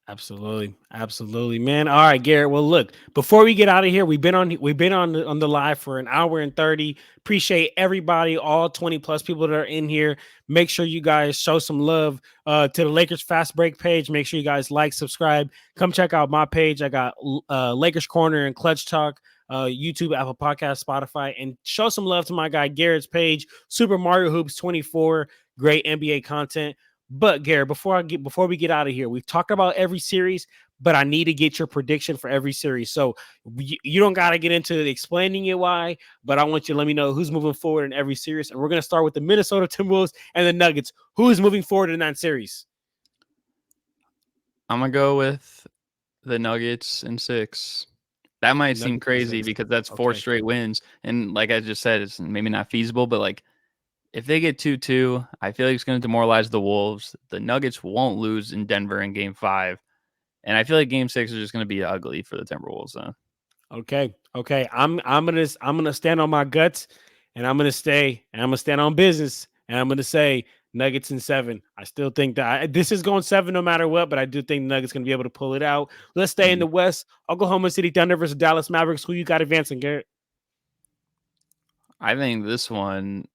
Absolutely, man. All right, Garrett. Well, look, before we get out of here, we've been on the live for an hour and 30. Appreciate everybody, all 20 plus people that are in here. Make sure you guys show some love to the Lakers Fast Break page. Make sure you guys like, subscribe. Come check out my page. I got Lakers Corner and Clutch Talk, YouTube, Apple Podcast, Spotify, and show some love to my guy Garrett's page, Super Mario Hoops 24. Great NBA content. But Garrett, before we get out of here, we've talked about every series, but I need to get your prediction for every series. So you don't got to get into explaining it why, but I want you to let me know who's moving forward in every series. And we're going to start with the Minnesota Timberwolves and the Nuggets. Who is moving forward in that series? I'm gonna go with the Nuggets in 6. That might seem Nuggets in crazy 6. because that's 4 Okay. straight wins, and like I just said, it's maybe not feasible, but like if they get 2-2, I feel like it's going to demoralize the Wolves. The Nuggets won't lose in Denver in Game 5, and I feel like Game 6 is just going to be ugly for the Timberwolves. Okay. Okay. I'm gonna stand on my guts, and I'm gonna stand on business, and I'm gonna say Nuggets in 7. I still think that this is going 7 no matter what, but I do think the Nuggets gonna be able to pull it out. Let's stay in the West. Oklahoma City Thunder versus Dallas Mavericks. Who you got advancing, Garrett? I think this one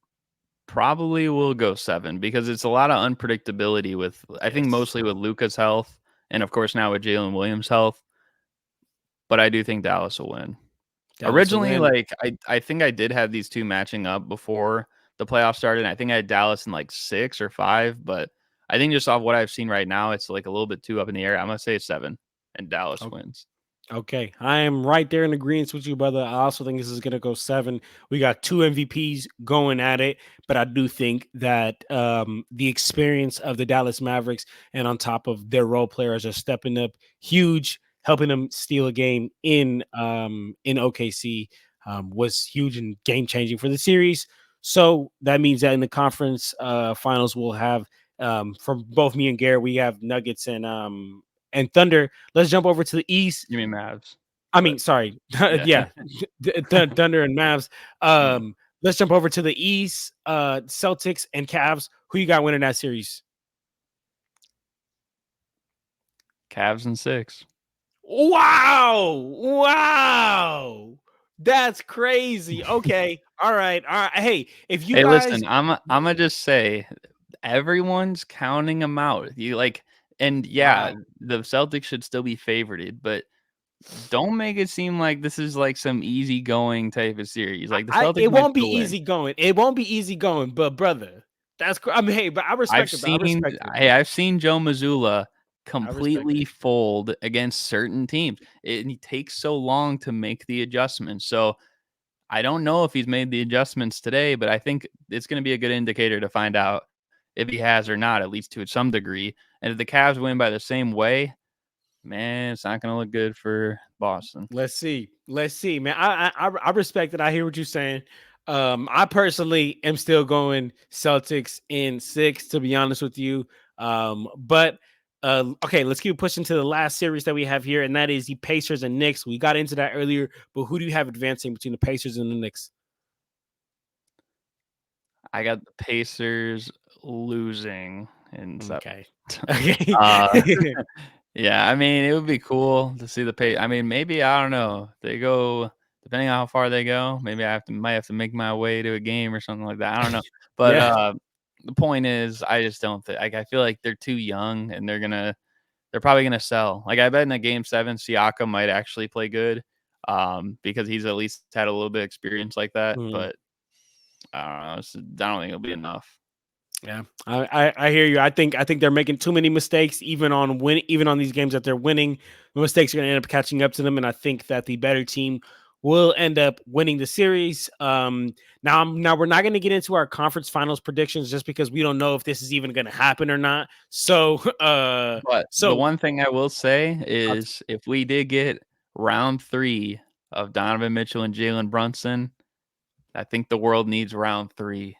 probably will go 7 because it's a lot of unpredictability with, I think, Yes. mostly with Luka's health and, of course, now with Jalen Williams' health. But I do think Dallas will win. Dallas will Originally, win. like I think I did have these two matching up before the playoffs started. I think I had Dallas in like 6 or 5, but I think just off what I've seen right now, it's like a little bit too up in the air. I'm gonna say 7, and Dallas wins. Okay, I am right there in agreement with you, brother. I also think this is going to go 7. We got 2 MVPs going at it, but I do think that the experience of the Dallas Mavericks and on top of their role players are stepping up huge, helping them steal a game in OKC was huge and game changing for the series. So that means that in the conference finals, we'll have from both me and Garrett, we have Nuggets and Thunder. Let's jump over to the East. You mean Mavs? I But mean, sorry, yeah. yeah, Thunder and Mavs. Yeah. Let's jump over to the East. Celtics and Cavs. Who you got winning that series? Cavs in 6. Wow, that's crazy. Okay, all right. Hey, if you Hey, guys, listen, I'm gonna just say everyone's counting them out. You like, and yeah, wow, the Celtics should still be favored, but don't make it seem like this is like some easygoing type of series. Like the Celtics it might won't be still win. easy going. It won't be easy going, but brother, I mean, hey, but I I've respect it. Bro. I seen respect it. I've seen Joe Mazzulla I respect completely it. fold against certain teams. It takes so long to make the adjustments. So I don't know if he's made the adjustments today, but I think it's going to be a good indicator to find out if he has or not, at least to some degree. And if the Cavs win by the same way, man, it's not going to look good for Boston. Let's see. Let's see, man. I respect it. I hear what you're saying. I personally am still going Celtics in 6, to be honest with you. But okay, let's keep pushing to the last series that we have here, and that is the Pacers and Knicks. We got into that earlier, but who do you have advancing between the Pacers and the Knicks? I got the Pacers losing in 7. Okay. Okay. uh, Yeah, I mean, it would be cool to see the pay. I mean, maybe I don't know. They go depending on how far they go. Maybe might have to make my way to a game or something like that. I don't know. But Yeah. the point is, I just don't think. Like, I feel like they're too young, and they're probably gonna sell. Like, I bet in a game 7, Siakam might actually play good, because he's at least had a little bit of experience like that. Mhm. But I don't know. I don't think it'll be enough. Yeah, I hear you. I think they're making too many mistakes, even on these games that they're winning. The mistakes are going to end up catching up to them, and I think that the better team will end up winning the series. Now we're not going to get into our conference finals predictions just because we don't know if this is even going to happen or not. So, But the so one thing I will say is if we did get round 3 of Donovan Mitchell and Jalen Brunson, I think the world needs round 3.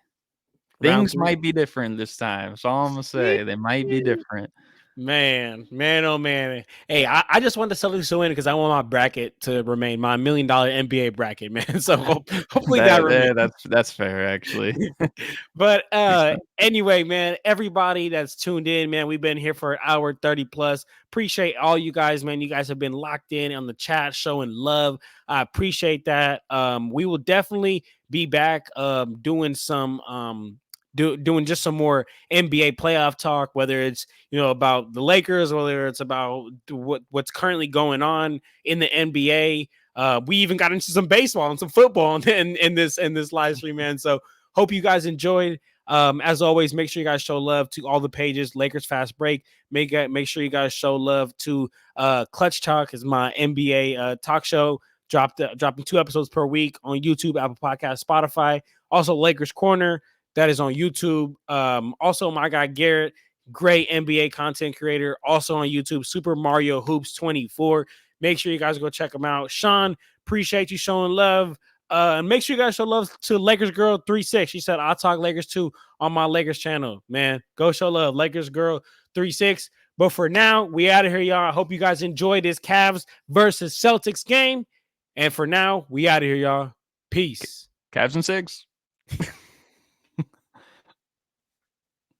round Things 3. might be different this time. That's all I'm gonna say. They might be different. Man, oh man. Hey, I just want the Celtics to win because I want my bracket to remain my $1 million NBA bracket, man. So hopefully that remains. That's fair, actually. But anyway, man, everybody that's tuned in, man, we've been here for an hour 30 plus. Appreciate all you guys, man. You guys have been locked in on the chat, showing love. I appreciate that. We will definitely be back doing some doing just some more NBA playoff talk, whether it's about the Lakers, whether it's about what's currently going on in the NBA. We even got into some baseball and some football in this live stream, man. So hope you guys enjoyed. As always, make sure you guys show love to all the pages. Lakers Fast Break. Make sure you guys show love to Clutch Talk, is my NBA talk show. Dropping 2 episodes per week on YouTube, Apple Podcast, Spotify. Also, Lakers Corner, that is on YouTube. Also, my guy Garrett, great NBA content creator, also on YouTube, Super Mario Hoops 24. Make sure you guys go check him out. Sean, appreciate you showing love. And make sure you guys show love to Lakers Girl 36. She said, I'll talk Lakers too on my Lakers channel. Man, go show love. Lakers Girl 36. But for now, we out of here, y'all. I hope you guys enjoyed this Cavs versus Celtics game. And for now, we out of here, y'all. Peace. Cavs and 6.